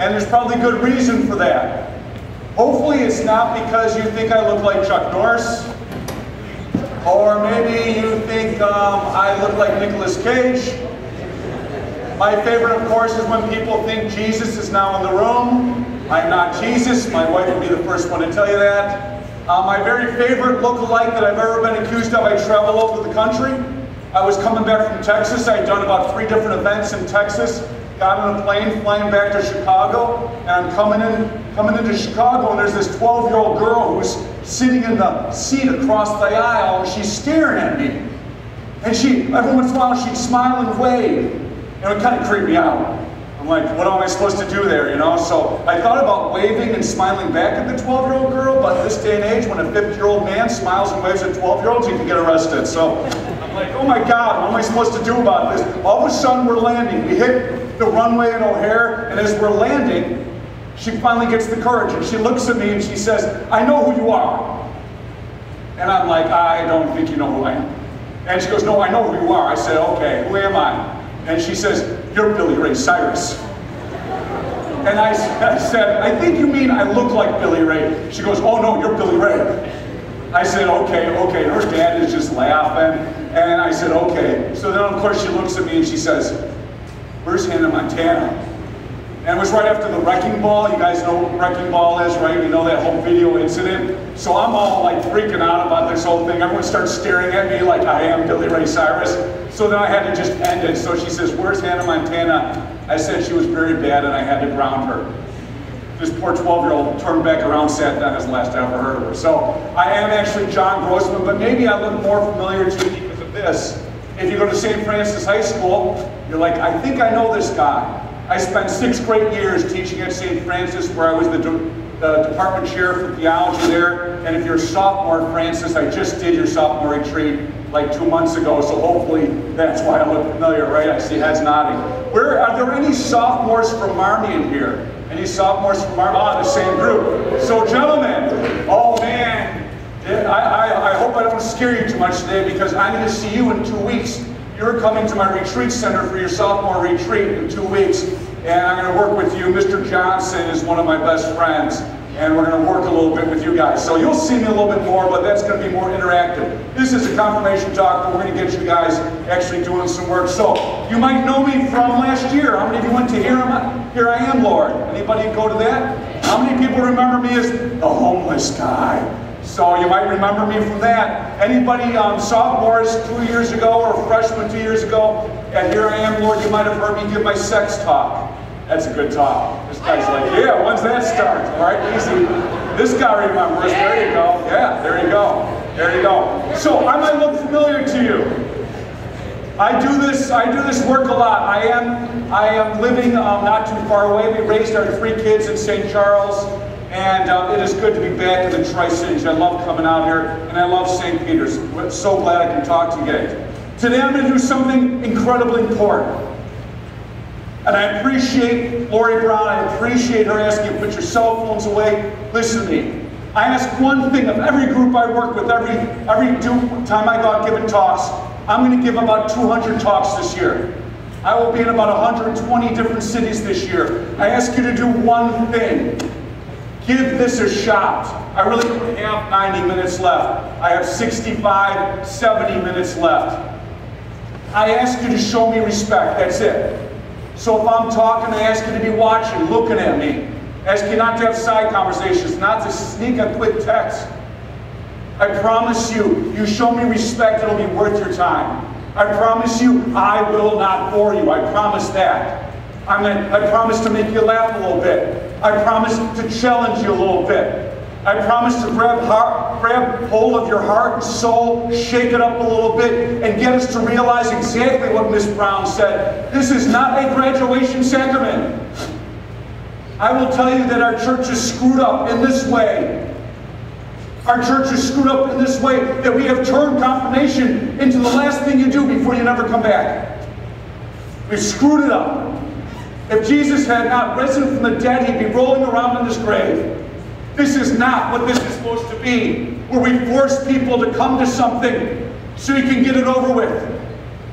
And there's probably good reason for that. Hopefully it's not because you think I look like Chuck Norris, or maybe you think I look like Nicolas Cage. My favorite, of course, is when people think Jesus is now in the room. I'm not Jesus. My wife would be the first one to tell you that. My very favorite look-alike that I've ever been accused of, I travel over the country. I was coming back from Texas. I had done about 3 different events in Texas. Got on a plane, flying back to Chicago, and I'm coming into Chicago, and there's this 12-year-old girl who's sitting in the seat across the aisle, and she's staring at me. And every once in a while, she'd smile and wave. And it kind of creeped me out. I'm like, what am I supposed to do there, you know? So I thought about waving and smiling back at the 12-year-old girl, but this day and age, when a 50-year-old man smiles and waves at 12-year-olds, he can get arrested. So I'm like, oh my God, what am I supposed to do about this? All of a sudden, we're landing. We hit the runway in O'Hare, and as we're landing, she finally gets the courage, and she looks at me and she says, I know who you are. And I'm like, I don't think you know who I am. And she goes, no, I know who you are. I said, okay, who am I? And she says, you're Billy Ray Cyrus. And I said, I think you mean I look like Billy Ray. She goes, oh no, you're Billy Ray. I said, okay. Her dad is just laughing. And I said, okay. So then, of course, she looks at me and she says, where's Hannah Montana? And it was right after the wrecking ball. You guys know what wrecking ball is, right? You know that whole video incident. So I'm all like freaking out about this whole thing. Everyone starts staring at me like I am Billy Ray Cyrus. So then I had to just end it. So she says, where's Hannah Montana? I said she was very bad and I had to ground her. This poor 12-year-old turned back around, sat down, as last I ever heard of her. So I am actually John Grossman, but maybe I look more familiar to you because of this. If you go to St. Francis High School, you're like, I think I know this guy. I spent 6 great years teaching at St. Francis, where I was the department chair for theology there. And if you're a sophomore at Francis, I just did your sophomore retreat like 2 months ago, so hopefully that's why I look familiar, right? I see heads nodding. Are there any sophomores from Marmion here? Any sophomores from Marmion? Oh, the same group. So gentlemen, oh man, I hope I don't scare you too much today, because I'm going to see you in 2 weeks. You're coming to my retreat center for your sophomore retreat in 2 weeks, and I'm going to work with you. Mr. Johnson is one of my best friends, and we're going to work a little bit with you guys. So you'll see me a little bit more, but that's going to be more interactive. This is a confirmation talk, but we're going to get you guys actually doing some work. So you might know me from last year. How many of you went to Here I Am, Lord? Anybody go to that? How many people remember me as the homeless guy? So you might remember me from that. Anybody sophomores 2 years ago or freshmen 2 years ago at Here I Am, Lord, you might have heard me give my sex talk. That's a good talk. This guy's like, yeah, when's that start? All right, easy. This guy remembers. There you go. Yeah, there you go. There you go. So I might look familiar to you. I do this work a lot. I am living not too far away. We raised our 3 kids in St. Charles. And it is good to be back in the Tri-Cities. I love coming out here, and I love St. Peter's. I'm so glad I can talk to you guys. Today I'm going to do something incredibly important. And I appreciate Lori Brown. I appreciate her asking you to put your cell phones away. Listen to me. I ask one thing of every group I work with, every time I go out giving talks. I'm going to give about 200 talks this year. I will be in about 120 different cities this year. I ask you to do one thing. Give this a shot. I really don't have 90 minutes left. I have 65, 70 minutes left. I ask you to show me respect. That's it. So if I'm talking, I ask you to be watching, looking at me. I ask you not to have side conversations, not to sneak a quick text. I promise you, you show me respect, it'll be worth your time. I promise you, I will not bore you. I promise that. I promise to make you laugh a little bit. I promise to challenge you a little bit. I promise to grab hold of your heart and soul, shake it up a little bit, and get us to realize exactly what Miss Brown said. This is not a graduation sacrament. I will tell you that our church is screwed up in this way. Our church is screwed up in this way that we have turned confirmation into the last thing you do before you never come back. We've screwed it up. If Jesus had not risen from the dead, he'd be rolling around in this grave. This is not what this is supposed to be, where we force people to come to something so you can get it over with.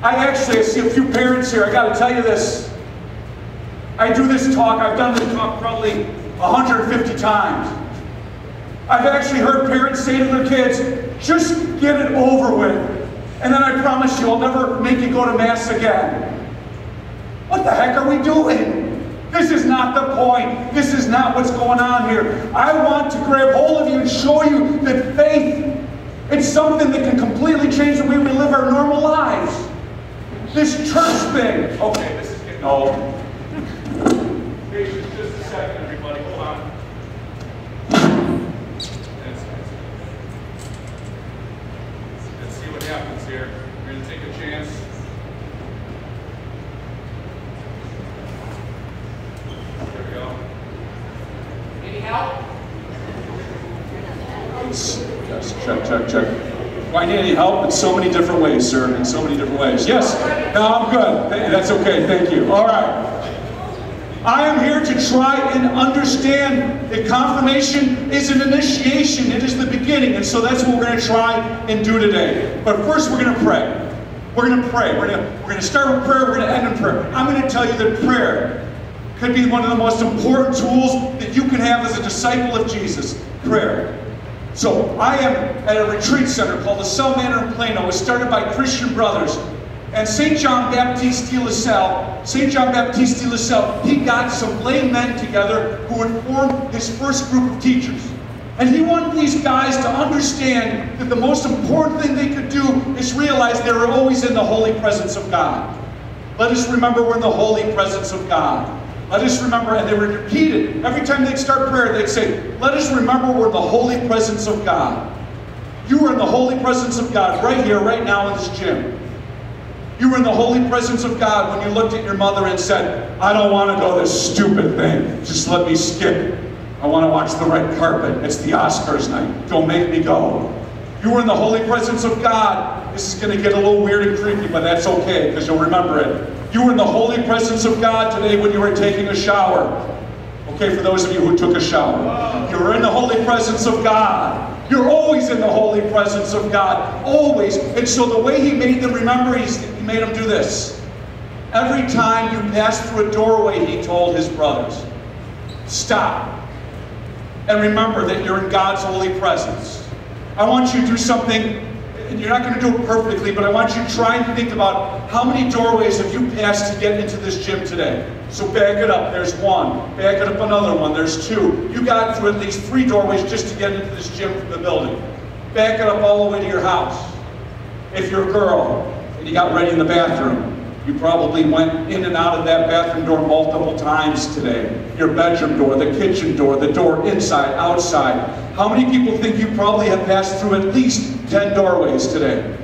I see a few parents here. I got to tell you this. I do this talk, I've done this talk probably 150 times. I've actually heard parents say to their kids, just get it over with. And then I promise you, I'll never make you go to Mass again. What the heck are we doing? This is not the point. This is not what's going on here. I want to grab hold of you and show you that faith, it's something that can completely change the way we live our normal lives. This church thing. Okay, this is getting old. Patience, just a second, everybody. Hold on. Let's see what happens here. We're going to take a chance. There we go. Any help? Yes, check. Do I need any help? In so many different ways, sir. In so many different ways. Yes. No, I'm good. That's okay. Thank you. All right. I am here to try and understand that confirmation is an initiation. It is the beginning. And so that's what we're going to try and do today. But first we're going to pray. We're going to pray. We're going to start with prayer. We're going to end in prayer. I'm going to tell you that prayer could be one of the most important tools that you can have as a disciple of Jesus. Prayer. So I am at a retreat center called the Cell Manor in Plano. It was started by Christian brothers. And St. John Baptiste de La Salle, he got some lay men together who would form his first group of teachers. And he wanted these guys to understand that the most important thing they could do is realize they were always in the holy presence of God. Let us remember we're in the holy presence of God. Let us remember, and they would repeat it. Every time they'd start prayer, they'd say, let us remember we're in the holy presence of God. You are in the holy presence of God right here, right now in this gym. You were in the holy presence of God when you looked at your mother and said, I don't want to go this stupid thing. Just let me skip. I want to watch the red carpet. It's the Oscars night. Don't make me go. You were in the holy presence of God. This is going to get a little weird and creepy, but that's okay because you'll remember it. You were in the holy presence of God today when you were taking a shower. Okay, for those of you who took a shower. You were in the holy presence of God. You're always in the holy presence of God. Always. And so the way he made them remember, he made them do this. Every time you pass through a doorway, he told his brothers, stop. And remember that you're in God's holy presence. I want you to do something, and you're not going to do it perfectly, but I want you to try and think about how many doorways have you passed to get into this gym today. So back it up, there's one. Back it up another one, there's two. You got through at least 3 doorways just to get into this gym from the building. Back it up all the way to your house. If you're a girl and you got ready in the bathroom, you probably went in and out of that bathroom door multiple times today. Your bedroom door, the kitchen door, the door inside, outside. How many people think you probably have passed through at least 10 doorways today?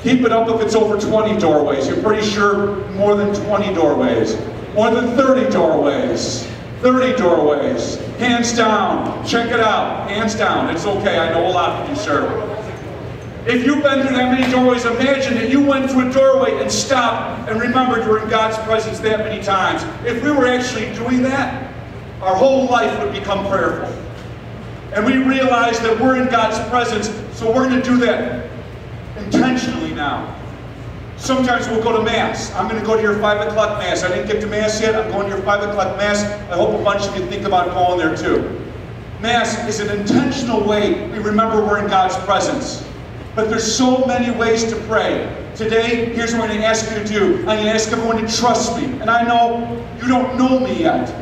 Keep it up if it's over 20 doorways. You're pretty sure more than 20 doorways. More than 30 doorways. 30 doorways. Hands down. Check it out. Hands down. It's okay. I know a lot of you, sir. If you've been through that many doorways, imagine that you went through a doorway and stopped and remembered you were in God's presence that many times. If we were actually doing that, our whole life would become prayerful. And we realize that we're in God's presence, so we're going to do that intentionally now. Sometimes we'll go to Mass. I'm going to go to your 5 o'clock Mass. I didn't get to Mass yet. I'm going to your 5 o'clock Mass. I hope a bunch of you think about going there too. Mass is an intentional way we remember we're in God's presence. But there's so many ways to pray. Today, here's what I'm going to ask you to do. I'm going to ask everyone to trust me. And I know you don't know me yet.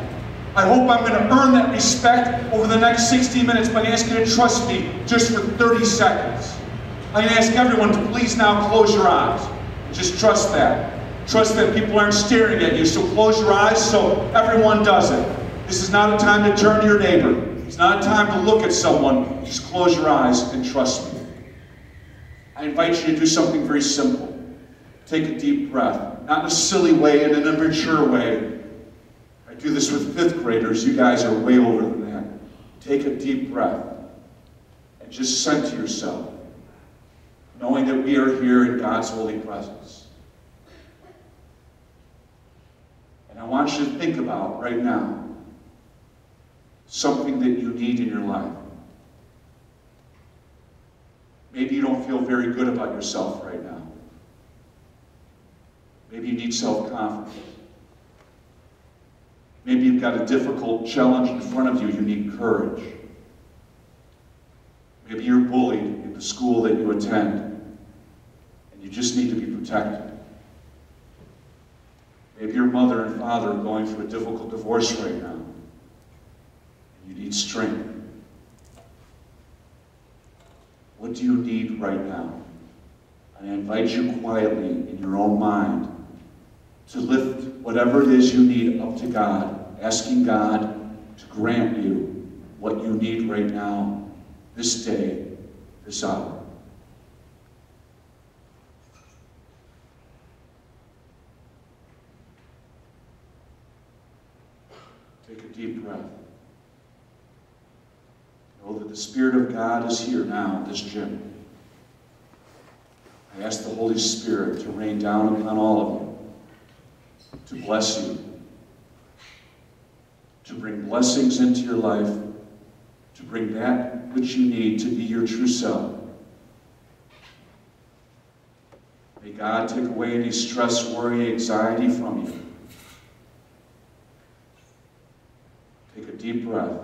I hope I'm going to earn that respect over the next 60 minutes by asking you to trust me just for 30 seconds. I'm going to ask everyone to please now close your eyes. Just trust that. Trust that people aren't staring at you. So close your eyes so everyone does it. This is not a time to turn to your neighbor. It's not a time to look at someone. Just close your eyes and trust me. I invite you to do something very simple. Take a deep breath. Not in a silly way, in an immature way. I do this with 5th graders. You guys are way older than that. Take a deep breath and just center yourself, knowing that we are here in God's holy presence. And I want you to think about right now something that you need in your life. Maybe you don't feel very good about yourself right now. Maybe you need self-confidence. Maybe you've got a difficult challenge in front of you. You need courage. Maybe you're bullied in the school that you attend, and you just need to be protected. Maybe your mother and father are going through a difficult divorce right now, and you need strength. What do you need right now? And I invite you quietly in your own mind to lift whatever it is you need up to God, asking God to grant you what you need right now, this day, this hour. Take a deep breath. Know that the Spirit of God is here now in this gym. I ask the Holy Spirit to rain down upon all of you, to bless you, to bring blessings into your life, to bring that which you need to be your true self. May God take away any stress, worry, anxiety from you. Take a deep breath.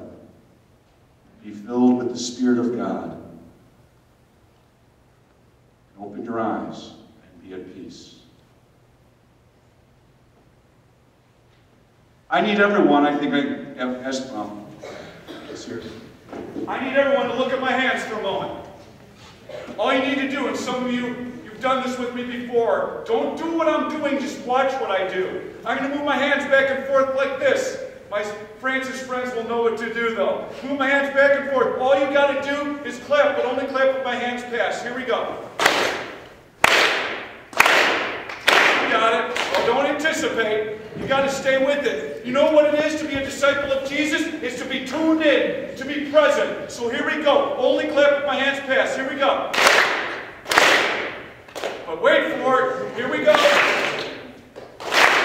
Be filled with the Spirit of God. And open your eyes and be at peace. I need everyone, I think I have asked, it's here. I need everyone to look at my hands for a moment. All you need to do, and some of you, you've done this with me before, don't do what I'm doing, just watch what I do. I'm going to move my hands back and forth like this. My Francis friends will know what to do, though. Move my hands back and forth. All you got to do is clap, but only clap with my hands past. Here we go. You got it. Well, don't anticipate. You got to stay with it. You know what it is to be a disciple of Jesus? It's to be tuned in, to be present. So here we go. Only clap with my hands past. Here we go. But wait for it. Here we go.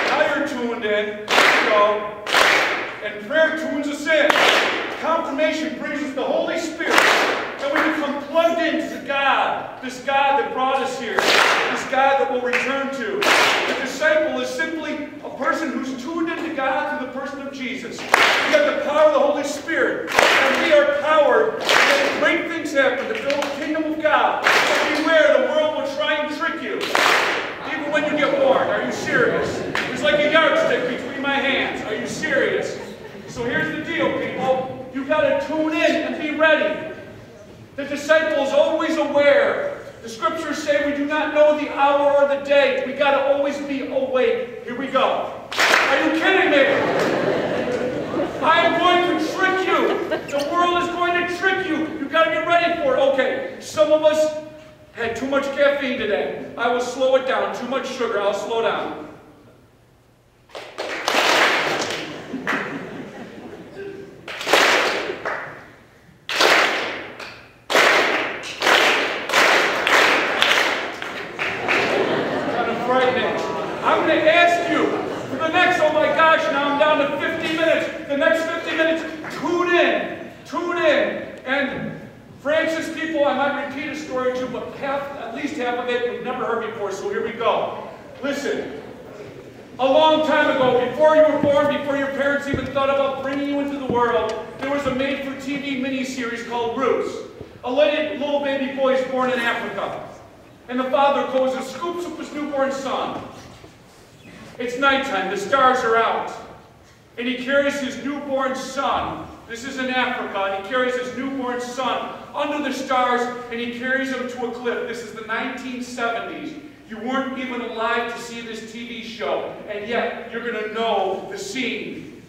Now you're tuned in. Here we go. And prayer tunes us in. Confirmation brings us the Holy Spirit. And we become plugged into God, this God that brought us here, this God that we'll return to. The disciple is simply a person who's tuned into God through the person of Jesus. We got the power of the Holy Spirit. And we are powered to make great things happen, to build the kingdom of God. But beware, the world will try and trick you. Even when you get born. Are you serious? There's like a yardstick between my hands. Are you serious? So here's the deal, people. You've got to tune in and be ready. The disciple is always aware. The scriptures say we do not know the hour or the day. We got to always be awake. Here we go. Are you kidding me? I am going to trick you. The world is going to trick you. You've got to be ready for it. Okay, some of us had too much caffeine today. I will slow it down. Too much sugar. I'll slow down. I'm going to ask you for the next, oh my gosh, now I'm down to 50 minutes. The next 50 minutes, tune in. Tune in. And Francis people, I might repeat a story or two, but at least half of it you've never heard before, so here we go. Listen, a long time ago, before you were born, before your parents even thought about bringing you into the world, there was a made-for-TV miniseries called Roots. A little baby boy is born in Africa. And the father goes and scoops up his newborn son. It's nighttime, the stars are out. And he carries his newborn son. This is in Africa, and he carries his newborn son under the stars, and he carries him to a cliff. This is the 1970s. You weren't even alive to see this TV show, and yet you're going to know the scene.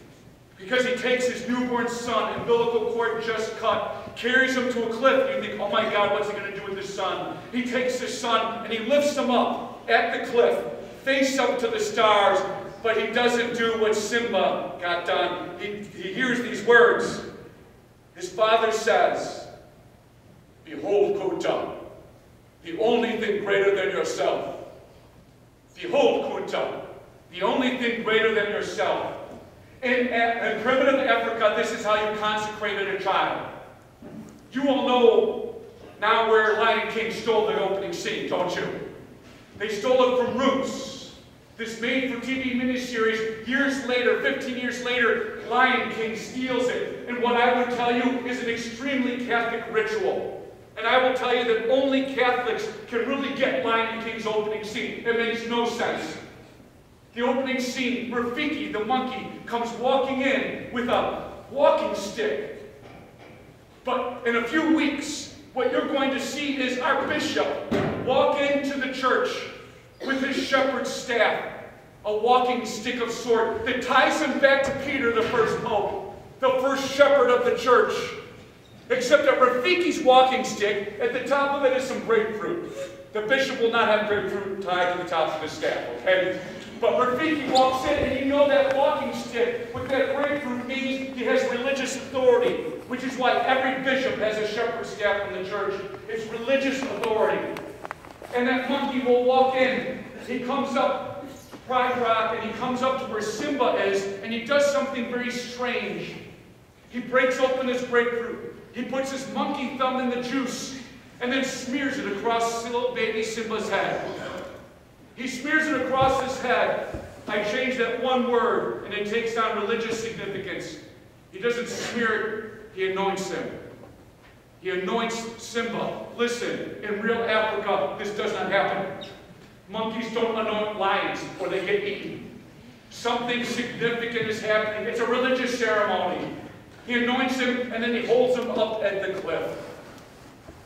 Because he takes his newborn son, umbilical cord just cut, carries him to a cliff. You think, oh my God, what's he going to do with his son? He takes his son, and he lifts him up at the cliff, face up to the stars, but he doesn't do what Simba got done. He hears these words. His father says, "Behold, Kunta, the only thing greater than yourself. Behold, Kunta, the only thing greater than yourself." In primitive Africa, this is how you consecrated a child. You all know now where Lion King stole the opening scene, don't you? They stole it from Roots. this made-for-TV miniseries, years later, 15 years later, Lion King steals it. And what I would tell you is an extremely Catholic ritual. And I will tell you that only Catholics can really get Lion King's opening scene. It makes no sense. The opening scene, Rafiki, the monkey, comes walking in with a walking stick. But in a few weeks, what you're going to see is our bishop walk into the church with his shepherd's staff, a walking stick of sort that ties him back to Peter, the first pope, the first shepherd of the church. Except that Rafiki's walking stick, at the top of it is some grapefruit. The bishop will not have grapefruit tied to the top of his staff, okay? But Rafiki walks in, and you know that walking stick with that grapefruit means he has religious authority, which is why every bishop has a shepherd's staff in the church. It's religious authority. And that monkey will walk in. He comes up Pride Rock, and he comes up to where Simba is, and he does something very strange. He breaks open his grapefruit. He puts his monkey thumb in the juice and then smears it across little baby Simba's head. He smears it across his head. I change that one word and it takes on religious significance. He doesn't smear it, he anoints him. He anoints Simba. Listen, in real Africa, this does not happen. Monkeys don't anoint lions or they get eaten. Something significant is happening. It's a religious ceremony. He anoints him, and then he holds him up at the cliff.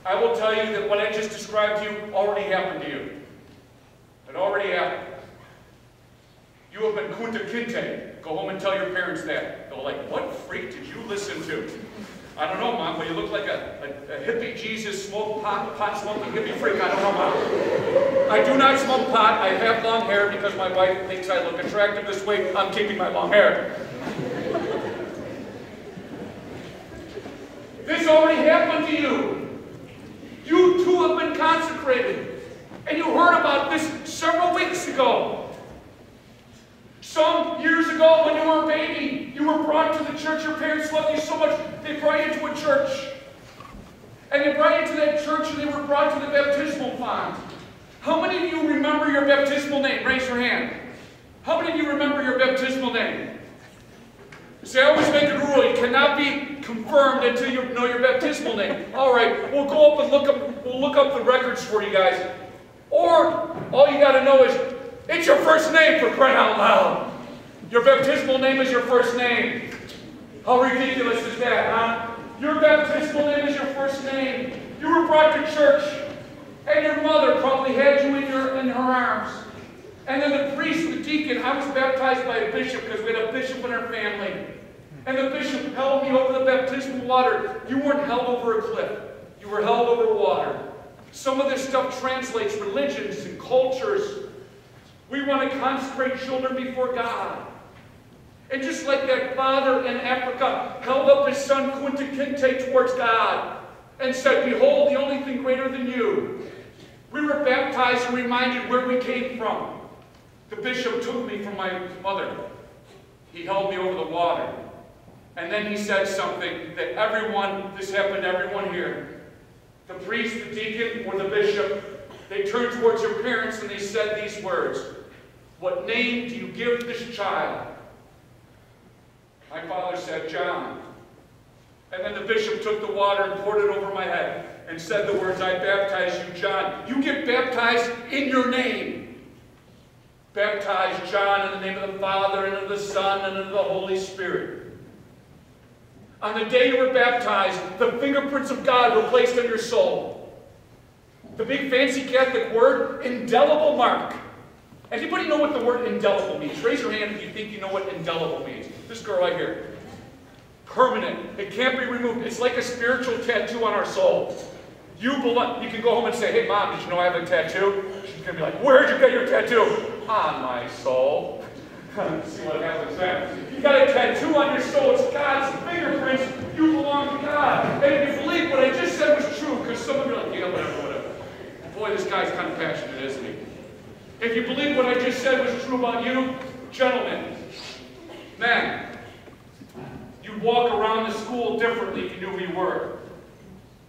I will tell you that what I just described to you already happened to you. It already happened. You have been Kunta Kinte. Go home and tell your parents that. They'll like, what freak did you listen to? I don't know, Mom, but you look like a hippie Jesus, pot smoking hippie freak. I don't know, Mom. I do not smoke pot. I have long hair because my wife thinks I look attractive this way. I'm keeping my long hair. This already happened to you. You too have been consecrated. And you heard about this several weeks ago. Some years ago when you were a baby, you were brought to the church. Your parents loved you so much, they brought you to a church. And they brought you to that church and they were brought to the baptismal font. How many of you remember your baptismal name? Raise your hand. How many of you remember your baptismal name? See, I always make a rule. You cannot be confirmed until you know your baptismal name. All right, we'll go up and look up the records for you guys. Or all you got to know is it's your first name, for crying out loud. Your baptismal name is your first name. How ridiculous is that, huh? Your baptismal name is your first name. You were brought to church, and your mother probably had you in her arms. And then the priest, the deacon, I was baptized by a bishop because we had a bishop in our family. And the bishop held me over the baptismal water. You weren't held over a cliff. You were held over water. Some of this stuff translates religions and cultures. We want to consecrate children before God. And just like that father in Africa held up his son Kunta Kinte towards God and said, behold, the only thing greater than you. We were baptized and reminded where we came from. The bishop took me from my mother. He held me over the water. And then he said something that everyone, this happened to everyone here. The priest, the deacon, or the bishop, they turned towards your parents and they said these words. What name do you give this child? My father said, John. And then the bishop took the water and poured it over my head and said the words, I baptize you, John. You get baptized in your name. Baptize John in the name of the Father, and of the Son, and of the Holy Spirit. On the day you were baptized, the fingerprints of God were placed on your soul. The big fancy Catholic word, indelible mark. Anybody know what the word indelible means? Raise your hand if you think you know what indelible means. This girl right here. Permanent. It can't be removed. It's like a spiritual tattoo on our soul. You belong. You can go home and say, hey, Mom, did you know I have a tattoo? She's going to be like, where'd you get your tattoo? On my soul. See what happens then. You got a tattoo on your soul. It's God's fingerprints. You belong to God. And if you believe what I just said was true, because some of you are like, yeah, whatever. Boy, this guy's kind of passionate, isn't he? If you believe what I just said was true about you, gentlemen, men, you'd walk around the school differently if you knew who you were.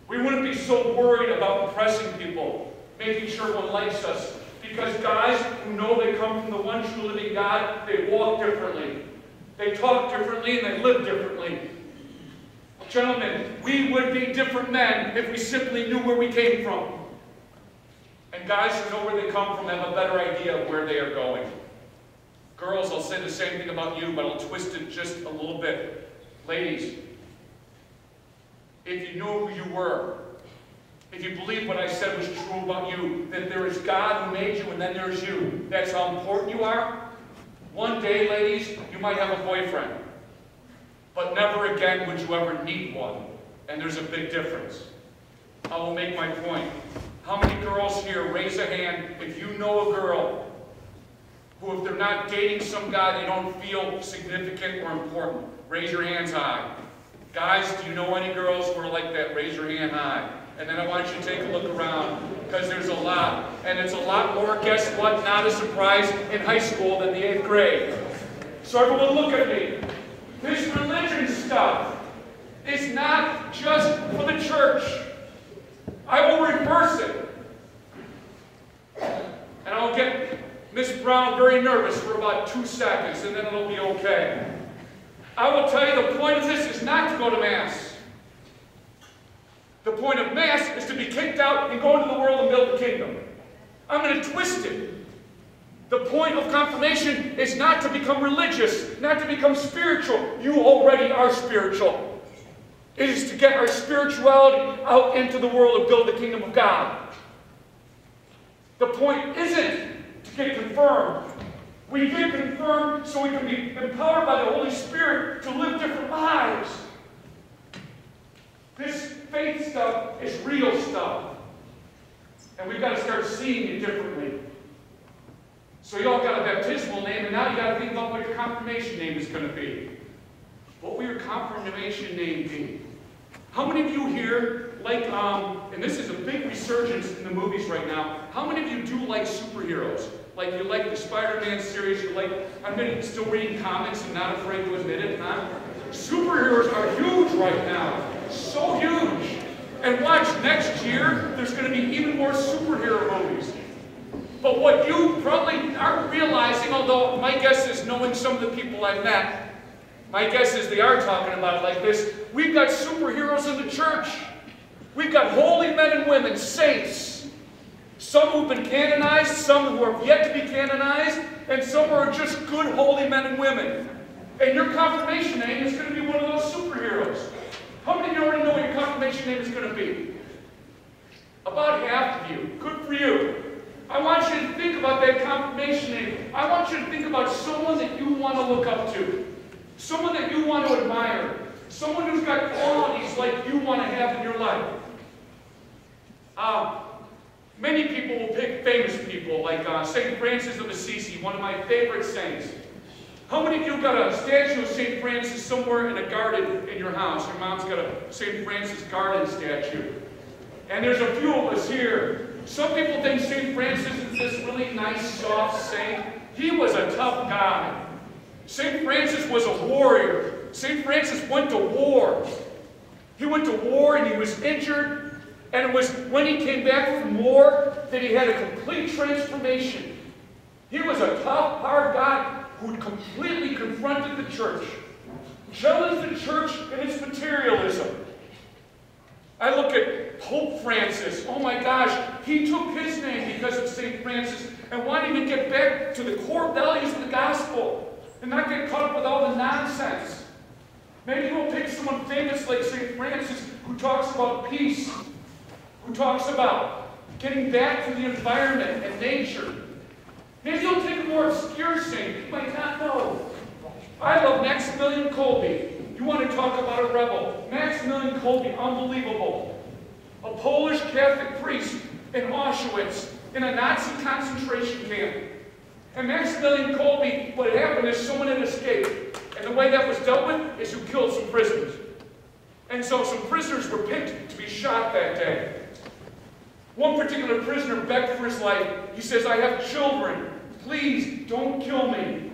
We wouldn't be so worried about impressing people, making sure everyone likes us, Because guys who know they come from the one true living God, they walk differently. They talk differently and they live differently. Gentlemen, we would be different men if we simply knew where we came from. And guys who know where they come from have a better idea of where they are going. Girls, I'll say the same thing about you, but I'll twist it just a little bit. Ladies, if you knew who you were, if you believe what I said was true about you, that there is God who made you and then there's you, that's how important you are, one day, ladies, you might have a boyfriend. But never again would you ever need one. And there's a big difference. I will make my point. How many girls here, raise a hand, if you know a girl who, if they're not dating some guy, they don't feel significant or important? Raise your hands high. Guys, do you know any girls who are like that? Raise your hand high. And then I want you to take a look around, because there's a lot. And it's a lot more, guess what, not a surprise, in high school than the 8th grade. So everyone look at me. This religion stuff is not just for the church. I will reverse it. And I'll get Miss Brown very nervous for about 2 seconds, and then it'll be okay. I will tell you the point of this is not to go to Mass. The point of Mass is to be kicked out and go into the world and build the kingdom. I'm going to twist it. The point of confirmation is not to become religious, not to become spiritual. You already are spiritual. It is to get our spirituality out into the world and build the kingdom of God. The point isn't to get confirmed. We get confirmed so we can be empowered by the Holy Spirit to live different lives. This faith stuff is real stuff. And we've got to start seeing it differently. So y'all got a baptismal name, and now you got to think about what your confirmation name is going to be. What will your confirmation name be? How many of you here like, and this is a big resurgence in the movies right now, how many of you do like superheroes? Like you like the Spider-Man series, you like, I've been still reading comics and not afraid to admit it, huh? Superheroes are huge right now. So huge. And watch, next year, there's going to be even more superhero movies. But what you probably aren't realizing, although my guess is knowing some of the people I've met, my guess is they are talking about it like this, we've got superheroes in the church. We've got holy men and women, saints. Some who've been canonized, some who have yet to be canonized, and some who are just good holy men and women. And your confirmation name is going to be one of those superheroes. How many of you already know what your confirmation name is going to be? About half of you. Good for you. I want you to think about that confirmation name. I want you to think about someone that you want to look up to. Someone that you want to admire. Someone who's got qualities like you want to have in your life. Many people will pick famous people, like St. Francis of Assisi, one of my favorite saints. How many of you got a statue of St. Francis somewhere in a garden in your house? Your mom's got a St. Francis garden statue. And there's a few of us here. Some people think St. Francis is this really nice, soft saint. He was a tough guy. St. Francis was a warrior. St. Francis went to war. He went to war and he was injured. And it was when he came back from war that he had a complete transformation. He was a tough, hard guy who completely confronted the church. Challenged the church in its materialism. I look at Pope Francis. Oh my gosh, he took his name because of St. Francis and wanted to get back to the core values of the gospel and not get caught up with all the nonsense. Maybe we'll pick someone famous like St. Francis who talks about peace, who talks about getting back to the environment and nature. Maybe you'll take a more obscure saint you might not know. I love Maximilian Kolbe. You want to talk about a rebel. Maximilian Kolbe, unbelievable. A Polish Catholic priest in Auschwitz in a Nazi concentration camp. And Maximilian Kolbe, what had happened is someone had escaped. And the way that was dealt with is you killed some prisoners. And so some prisoners were picked to be shot that day. One particular prisoner begged for his life. He says, I have children. Please don't kill me.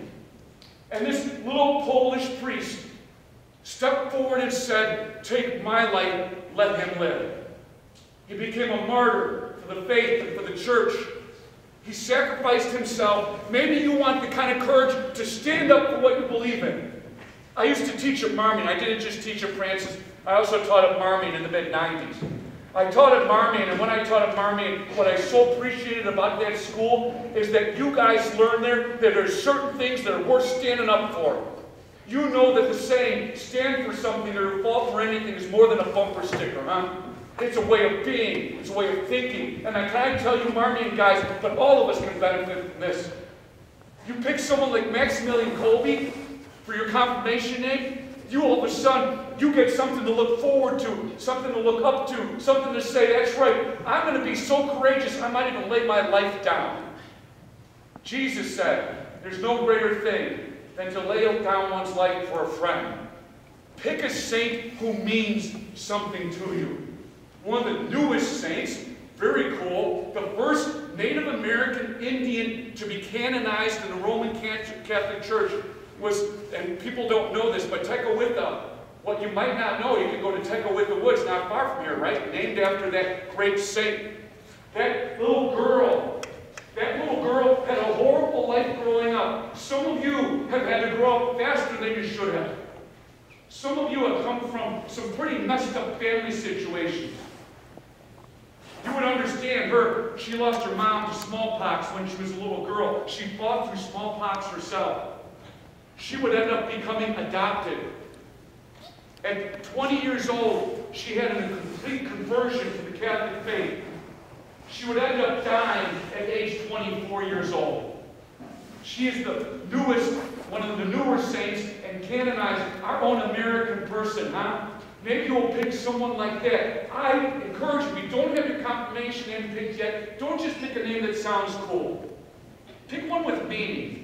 And this little Polish priest stepped forward and said, take my life, let him live. He became a martyr for the faith and for the church. He sacrificed himself. Maybe you want the kind of courage to stand up for what you believe in. I used to teach at Marmion. I didn't just teach at Francis. I also taught at Marmion in the mid-90s. I taught at Marmion, and when I taught at Marmion, what I so appreciated about that school is that you guys learn there that there's certain things that are worth standing up for. You know that the saying, stand for something or fall for anything, is more than a bumper sticker, huh? It's a way of being. It's a way of thinking. And I can't tell you, Marmion guys, but all of us can benefit from this. You pick someone like Maximilian Kolbe for your confirmation name, you all of a sudden, you get something to look forward to, something to look up to, something to say, that's right, I'm going to be so courageous, I might even lay my life down. Jesus said, there's no greater thing than to lay down one's life for a friend. Pick a saint who means something to you. One of the newest saints, very cool, the first Native American Indian to be canonized in the Roman Catholic Church was, and people don't know this, but Tekakwitha. What you might not know, you can go to Tekakwitha Woods, not far from here, right? Named after that great saint. That little girl had a horrible life growing up. Some of you have had to grow up faster than you should have. Some of you have come from some pretty messed up family situations. You would understand her. She lost her mom to smallpox when she was a little girl. She fought through smallpox herself. She would end up becoming adopted. At 20 years old, she had a complete conversion to the Catholic faith. She would end up dying at age 24 years old. She is the newest, one of the newer saints, and canonized our own American person, huh? Maybe you'll pick someone like that. I encourage you, if you don't have your confirmation name picked yet, don't just pick a name that sounds cool. Pick one with meaning.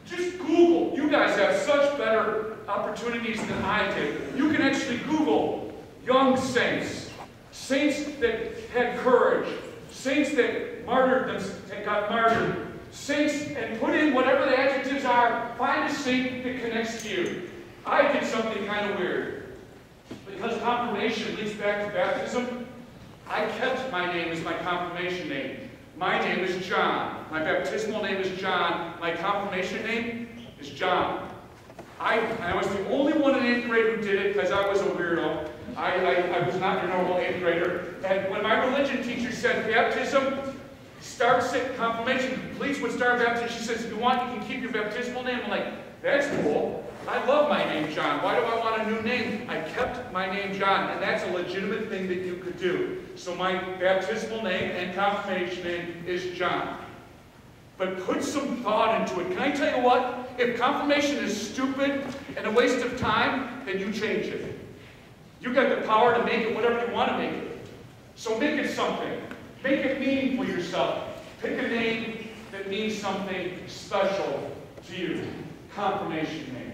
Just Google. You guys have such better opportunities than I did. You can actually Google young saints. Saints that had courage. Saints that martyred them, that got martyred. Saints, and put in whatever the adjectives are. Find a saint that connects to you. I did something kind of weird. Because confirmation leads back to baptism, I kept my name as my confirmation name. My name is John. My baptismal name is John. My confirmation name is John. I was the only one in 8th grade who did it because I was a weirdo. I was not your normal 8th grader. And when my religion teacher said baptism starts at confirmation, completes would start baptism, she says, if you want, you can keep your baptismal name. I'm like, that's cool. I love my name, John. Why do I want a new name? I kept my name, John, and that's a legitimate thing that you could do. So my baptismal name and confirmation name is John. But put some thought into it. Can I tell you what? If confirmation is stupid and a waste of time, then you change it. You got the power to make it whatever you want to make it. So make it something. Make it meaningful yourself. Pick a name that means something special to you. Confirmation name.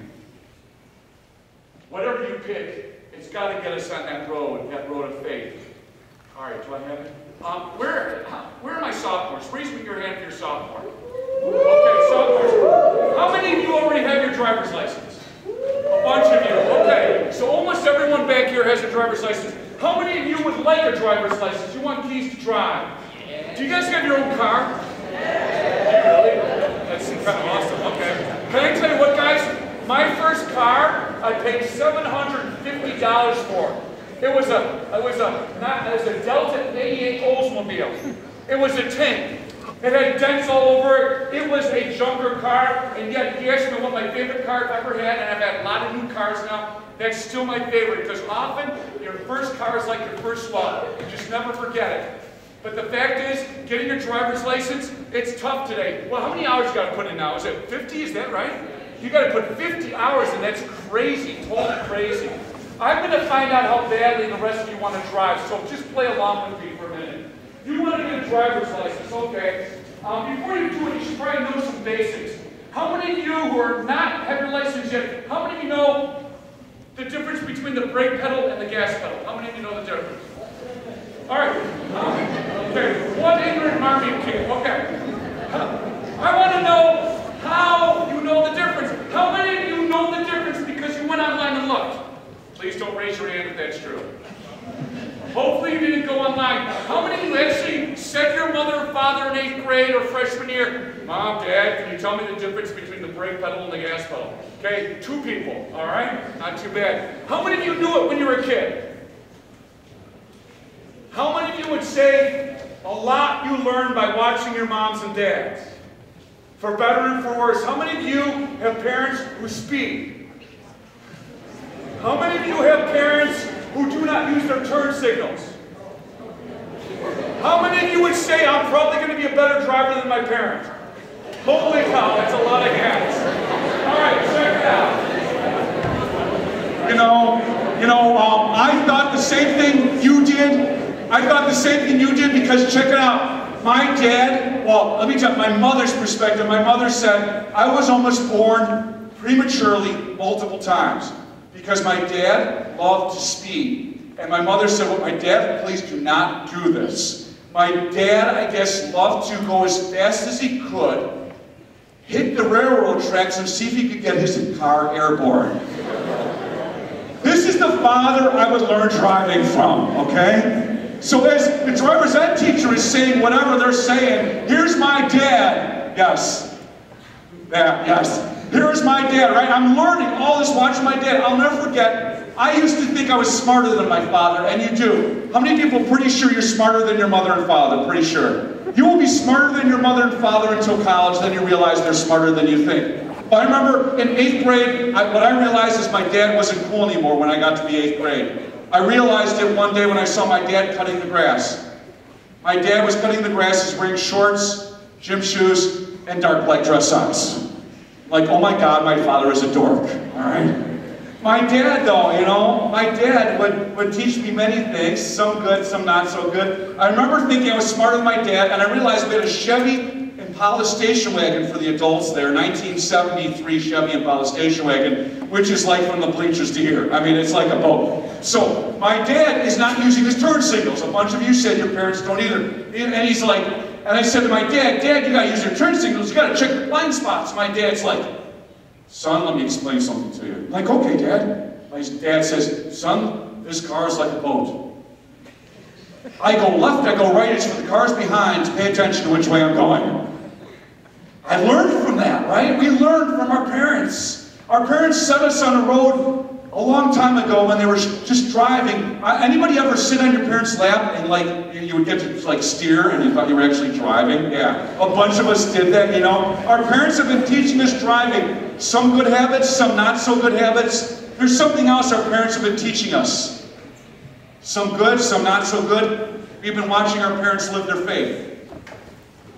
Whatever you pick, it's got to get us on that road of faith. All right, do I have it? Where are my sophomores? Raise me your hand if you're a sophomore. Okay, sophomores. How many of you already have your driver's license? A bunch of you. Okay, so almost everyone back here has a driver's license. How many of you would like a driver's license? You want keys to drive? Do you guys have your own car? Do you really? That's kind of awesome. Okay. Can I tell you what, guys? My first car, I paid $750 for. It was a Delta 88 Oldsmobile. It was a tank. It had dents all over it. It was a junker car, and yet, if you ask me what my favorite car I've ever had, and I've had a lot of new cars now, that's still my favorite, because often, your first car is like your first love. You just never forget it. But the fact is, getting your driver's license, it's tough today. Well, how many hours you got to put in now? Is it 50? Is that right? You got to put 50 hours in. That's crazy, totally crazy. I'm going to find out how badly the rest of you want to drive, so just play along with me for a minute. You want to get a driver's license, okay. Before you do it, you should probably know some basics. How many of you who are not have your license yet, how many of you know the difference between the brake pedal and the gas pedal? How many of you know the difference? All right. Okay. One ignorant Marmion kid. Okay. I want to know how you know the difference. How many of you know the difference because you went online and looked? Please don't raise your hand if that's true. Hopefully you didn't go online. How many of you actually said to your mother or father in 8th grade or freshman year, Mom, Dad, can you tell me the difference between the brake pedal and the gas pedal? Okay, 2 people, all right? Not too bad. How many of you knew it when you were a kid? How many of you would say a lot you learned by watching your moms and dads? For better and for worse. How many of you have parents who speed? How many of you have parents who do not use their turn signals? How many of you would say, I'm probably going to be a better driver than my parents? Holy cow, that's a lot of hands. All right, check it out. I thought the same thing you did. I thought the same thing you did because check it out. My dad, well, let me tell you, my mother's perspective. My mother said I was almost born prematurely multiple times because my dad loved to speed. And my mother said, well, my dad, please do not do this. My dad, I guess, loved to go as fast as he could, hit the railroad tracks and see if he could get his car airborne. This is the father I would learn driving from, okay? So as the driver's ed teacher is saying whatever they're saying, here's my dad. Yes. Yeah, yes. Here's my dad, right? I'm learning all this watching my dad. I'll never forget, I used to think I was smarter than my father, and you do. How many people are pretty sure you're smarter than your mother and father? Pretty sure. You will be smarter than your mother and father until college, then you realize they're smarter than you think. But I remember in 8th grade, what I realized is my dad wasn't cool anymore when I got to be 8th grade. I realized it one day when I saw my dad cutting the grass. My dad was cutting the grass, he's wearing shorts, gym shoes, and dark black dress socks. Like, oh my God, my father is a dork, all right? My dad, though, my dad would teach me many things, some good, some not so good. I remember thinking I was smarter than my dad, and I realized we had a Chevy Impala station wagon for the adults there, 1973 Chevy Impala station wagon, which is like from the bleachers to here. I mean, it's like a boat. So my dad is not using his turn signals. A bunch of you said your parents don't either. And he's like, and I said to my dad, you gotta use your turn signals, you gotta check the blind spots. My dad's like, son, let me explain something to you. I'm like, okay, Dad. My dad says, son, this car is like a boat. I go left, I go right, it's for the cars behind to pay attention to which way I'm going. I learned from that, right? We learned from our parents. Our parents set us on a road a long time ago when they were just driving. Anybody ever sit on your parents' lap and like you would get to like steer and you thought you were actually driving? Yeah, a bunch of us did that, Our parents have been teaching us driving. Some good habits, some not so good habits. There's something else our parents have been teaching us. Some good, some not so good. We've been watching our parents live their faith.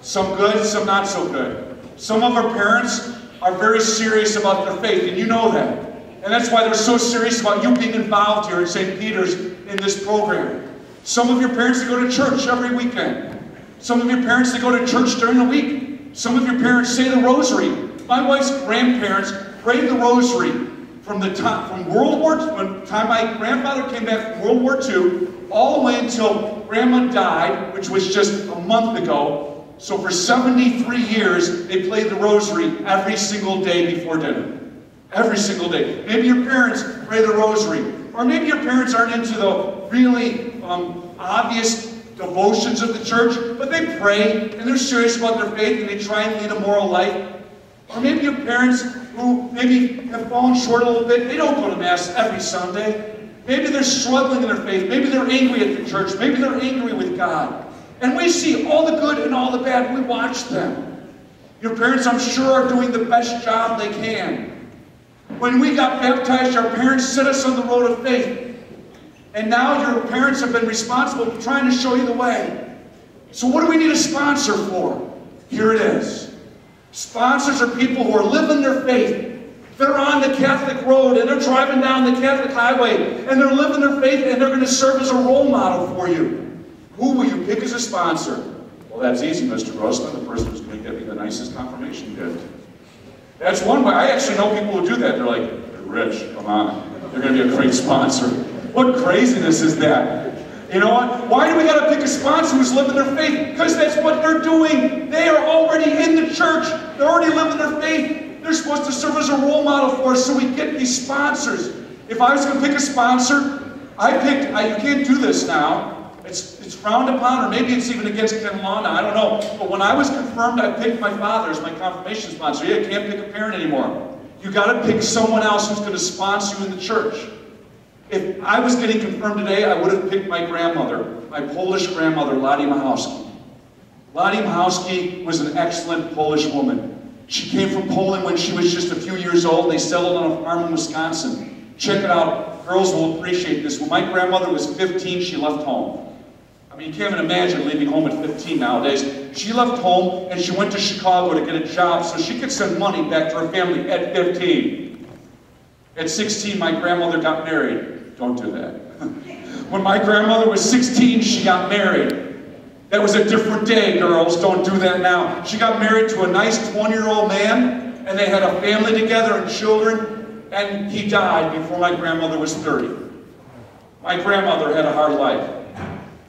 Some good, some not so good. Some of our parents are very serious about their faith, and you know that. And that's why they're so serious about you being involved here at St. Peter's in this program. Some of your parents, they go to church every weekend. Some of your parents, they go to church during the week. Some of your parents say the rosary. My wife's grandparents prayed the rosary from World War II, when the time my grandfather came back from World War II, all the way until Grandma died, which was just a month ago. So for 73 years, they played the rosary every single day before dinner. Every single day. Maybe your parents pray the rosary. Or maybe your parents aren't into the really obvious devotions of the church, but they pray and they're serious about their faith and they try and lead a moral life. Or maybe your parents who maybe have fallen short a little bit, they don't go to Mass every Sunday. Maybe they're struggling in their faith. Maybe they're angry at the church. Maybe they're angry with God. And we see all the good and all the bad. We watch them. Your parents, I'm sure, are doing the best job they can. When we got baptized, our parents set us on the road of faith. And now your parents have been responsible for trying to show you the way. So what do we need a sponsor for? Here it is. Sponsors are people who are living their faith. They're on the Catholic road and they're driving down the Catholic highway and they're living their faith and they're going to serve as a role model for you. Who will you pick as a sponsor? Well, that's easy, Mr. Grossman, the person who's going to get me the nicest confirmation gift. That's one way. I actually know people who do that. They're like, they're rich, come on. They're going to be a great sponsor. What craziness is that? You know what? Why do we got to pick a sponsor who's living their faith? Because that's what they're doing. They are already in the church. They're already living their faith. They're supposed to serve as a role model for us, so we get these sponsors. If I was going to pick a sponsor, You can't do this now. It's frowned upon, or maybe it's even against Ken law now, I don't know. But when I was confirmed, I picked my father as my confirmation sponsor. Yeah, I can't pick a parent anymore. You got to pick someone else who's going to sponsor you in the church. If I was getting confirmed today, I would have picked my grandmother, my Polish grandmother, Lottie Machowski. Lottie Machowski was an excellent Polish woman. She came from Poland when she was just a few years old. They settled on a farm in Wisconsin. Check it out. Girls will appreciate this. When my grandmother was 15, she left home. I mean, you can't even imagine leaving home at 15 nowadays. She left home and she went to Chicago to get a job so she could send money back to her family at 15. At 16, my grandmother got married. Don't do that. When my grandmother was 16, she got married. That was a different day, girls. Don't do that now. She got married to a nice 20-year-old man, and they had a family together and children, and he died before my grandmother was 30. My grandmother had a hard life.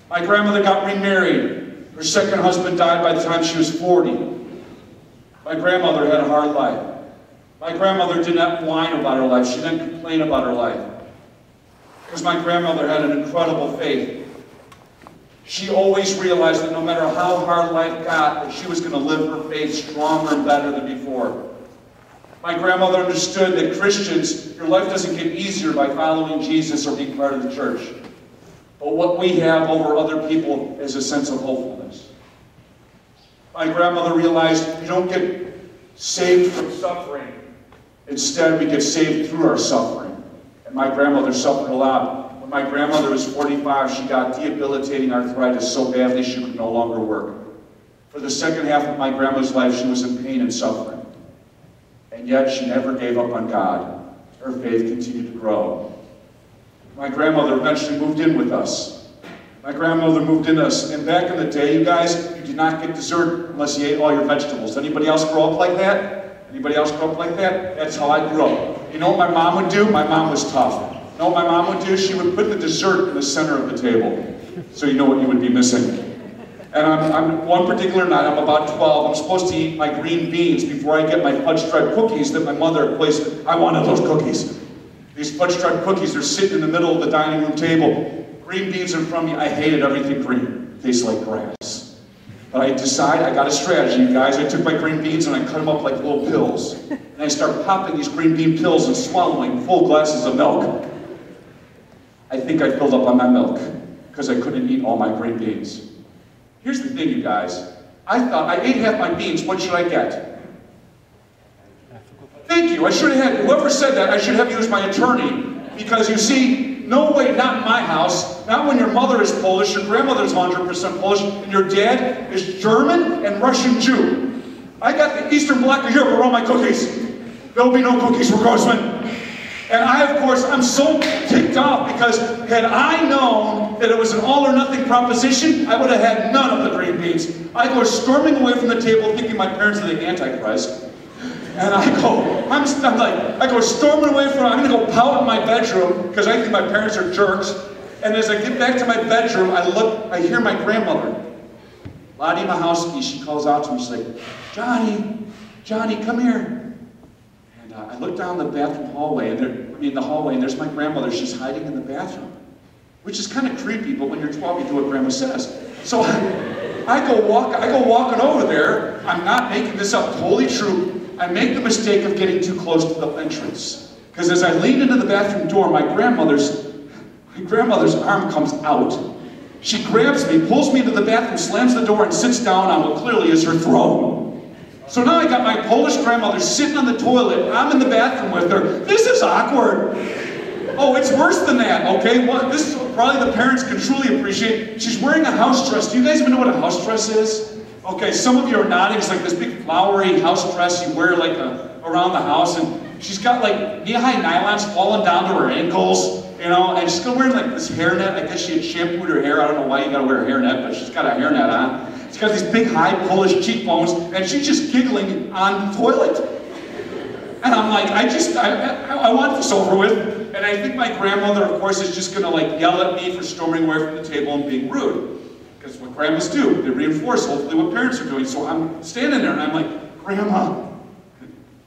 My grandmother got remarried. Her second husband died by the time she was 40. My grandmother had a hard life. My grandmother did not whine about her life. She didn't complain about her life. Because my grandmother had an incredible faith. She always realized that no matter how hard life got, that she was going to live her faith stronger and better than before. My grandmother understood that Christians, your life doesn't get easier by following Jesus or being part of the church. But what we have over other people is a sense of hopefulness. My grandmother realized you don't get saved from suffering. Instead, we get saved through our suffering. And my grandmother suffered a lot. When my grandmother was 45, she got debilitating arthritis so badly she could no longer work. For the second half of my grandma's life, she was in pain and suffering. And yet, she never gave up on God. Her faith continued to grow. My grandmother eventually moved in with us. My grandmother moved in us. And back in the day, you guys, you did not get dessert unless you ate all your vegetables. Anybody else grow up like that? Anybody else grow up like that? That's how I grew up. You know what my mom would do? My mom was tough. You know what my mom would do? She would put the dessert in the center of the table. So you know what you would be missing. And I'm one particular night, I'm about 12, I'm supposed to eat my green beans before I get my fudge stripe cookies that my mother placed. I wanted those cookies. These fudge stripe cookies are sitting in the middle of the dining room table. Green beans in front of me. I hated everything green. It tastes like grass. But I decided, I got a strategy, you guys. I took my green beans and I cut them up like little pills. And I start popping these green bean pills and swallowing full glasses of milk. I think I filled up on my milk because I couldn't eat all my green beans. Here's the thing, you guys. I thought, I ate half my beans, what should I get? Thank you, I should have had, whoever said that, I should have used my attorney. Because you see, no way, not in my house, not when your mother is Polish, your grandmother's 100% Polish, and your dad is German and Russian Jew. I got the Eastern Bloc of Europe around my cookies. There'll be no cookies for Grossman. And I, of course, I'm so ticked off because had I known that it was an all or nothing proposition, I would have had none of the green beans. I go storming away from the table thinking my parents are the Antichrist. And I go storming away from, I'm going to go pout in my bedroom because I think my parents are jerks. And as I get back to my bedroom, I hear my grandmother, Lottie Machowski. She calls out to me, she's like, Johnny, come here. I look down the bathroom hallway, and there's my grandmother. She's hiding in the bathroom, which is kind of creepy, but when you're 12, you do what grandma says. So I go walking over there. I'm not making this up, totally true. I make the mistake of getting too close to the entrance. Because as I lean into the bathroom door, my grandmother's arm comes out. She grabs me, pulls me into the bathroom, slams the door, and sits down on what clearly is her throne. So now I got my Polish grandmother sitting on the toilet. I'm in the bathroom with her. This is awkward. Oh, it's worse than that, okay? Well, this is probably the parents can truly appreciate. She's wearing a house dress. Do you guys even know what a house dress is? Okay, some of you are nodding. It's like this big flowery house dress you wear like around the house. And she's got like knee-high nylons falling down to her ankles, you know, and she's wearing like this hairnet. I guess she had shampooed her hair. I don't know why you gotta wear a hairnet, but she's got a hairnet on. She's got these big, high Polish cheekbones, and she's just giggling on the toilet. And I'm like, I want this over with. And I think my grandmother, of course, is just gonna like yell at me for storming away from the table and being rude. Because what grandmas do, they reinforce hopefully what parents are doing. So I'm standing there and I'm like, Grandma.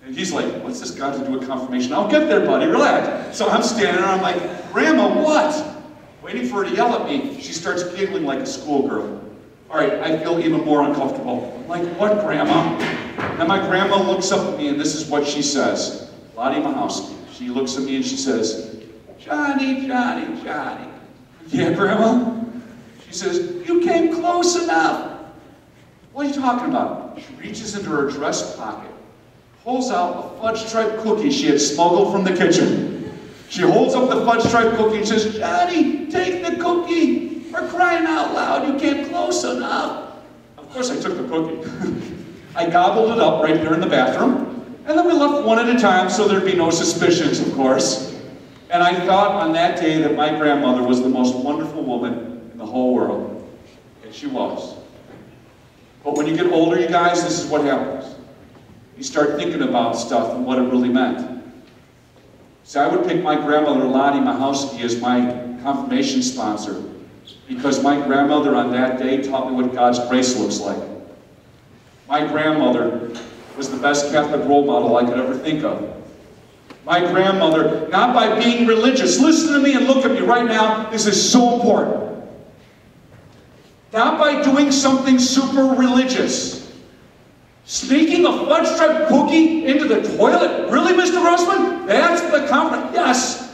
And he's like, what's this got to do with confirmation? I'll get there, buddy, relax. So I'm standing there and I'm like, Grandma, what? Waiting for her to yell at me, she starts giggling like a schoolgirl. All right, I feel even more uncomfortable. I'm like, what, Grandma? And my grandma looks up at me, and this is what she says. Lottie Mahowski. She looks at me and she says, Johnny, Johnny, Johnny. Yeah, Grandma? She says, you came close enough. What are you talking about? She reaches into her dress pocket, pulls out a fudge stripe cookie she had smuggled from the kitchen. She holds up the fudge stripe cookie and says, Johnny, take the cookie. For crying out loud, you came close enough. Of course I took the cookie. I gobbled it up right there in the bathroom, and then we left one at a time so there'd be no suspicions, of course. And I thought on that day that my grandmother was the most wonderful woman in the whole world. And she was. But when you get older, you guys, this is what happens. You start thinking about stuff and what it really meant. See, I would pick my grandmother, Lottie Mahowski, as my confirmation sponsor because my grandmother on that day taught me what God's grace looks like. My grandmother was the best Catholic role model I could ever think of. My grandmother, not by being religious, listen to me and look at me right now, this is so important. Not by doing something super religious. Sneaking a fudge stripe cookie into the toilet? Really, Mr. Russman? That's the confidence. Yes.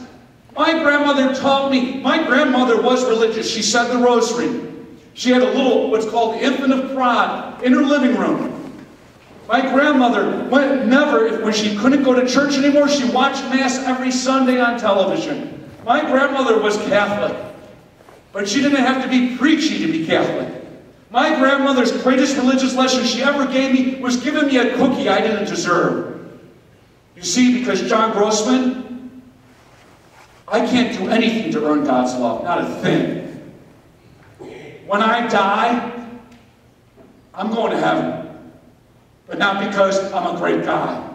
My grandmother taught me. My grandmother was religious. She said the rosary. She had a little, what's called the Infant of Prague in her living room. My grandmother when she couldn't go to church anymore, she watched Mass every Sunday on television. My grandmother was Catholic, but she didn't have to be preachy to be Catholic. My grandmother's greatest religious lesson she ever gave me was giving me a cookie I didn't deserve. You see, because John Grossman, I can't do anything to earn God's love, not a thing. When I die, I'm going to heaven. But not because I'm a great guy.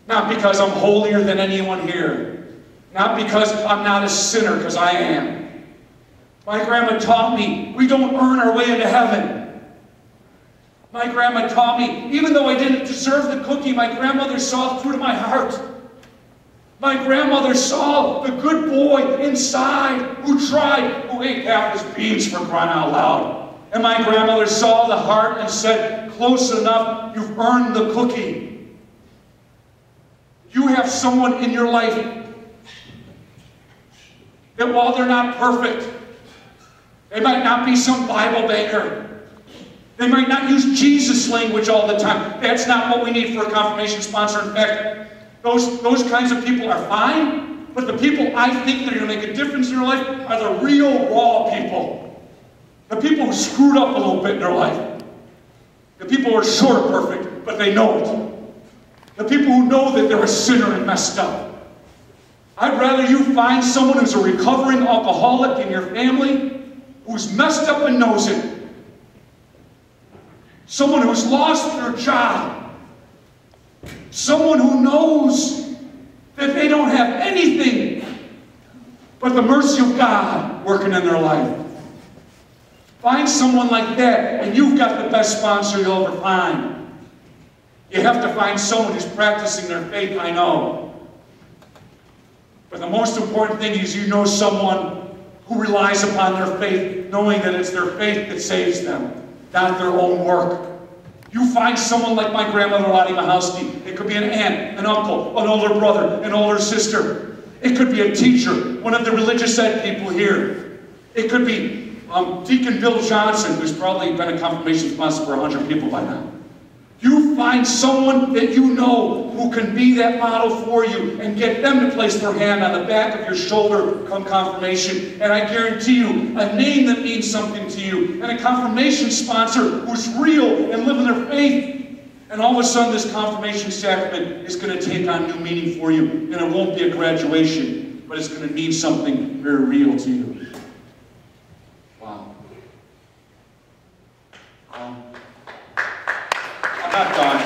Not because I'm holier than anyone here. Not because I'm not a sinner, because I am. My grandma taught me we don't earn our way into heaven. My grandma taught me, even though I didn't deserve the cookie, my grandmother saw through to my heart. My grandmother saw the good boy inside who tried, who ate half his beans for crying out loud. And my grandmother saw the heart and said, close enough, you've earned the cookie. You have someone in your life that while they're not perfect, they might not be some Bible banker. They might not use Jesus language all the time. That's not what we need for a confirmation sponsor. In fact, those kinds of people are fine, but the people I think that are going to make a difference in your life are the real raw people. The people who screwed up a little bit in their life. The people who are short of perfect, but they know it. The people who know that they're a sinner and messed up. I'd rather you find someone who's a recovering alcoholic in your family, who's messed up and knows it. Someone who's lost their job. Someone who knows that they don't have anything but the mercy of God working in their life. Find someone like that, and you've got the best sponsor you'll ever find. You have to find someone who's practicing their faith, I know. But the most important thing is you know someone who relies upon their faith, knowing that it's their faith that saves them, not their own work. You find someone like my grandmother, Lottie Mahowski. It could be an aunt, an uncle, an older brother, an older sister. It could be a teacher, one of the religious ed people here. It could be Deacon Bill Johnson, who's probably been a confirmation sponsor for 100 people by now. You find someone that you know who can be that model for you and get them to place their hand on the back of your shoulder come confirmation. And I guarantee you, a name that means something to you and a confirmation sponsor who's real and living their faith. And all of a sudden this confirmation sacrament is going to take on new meaning for you. And it won't be a graduation, but it's going to mean something very real to you. Wow. I'm not done,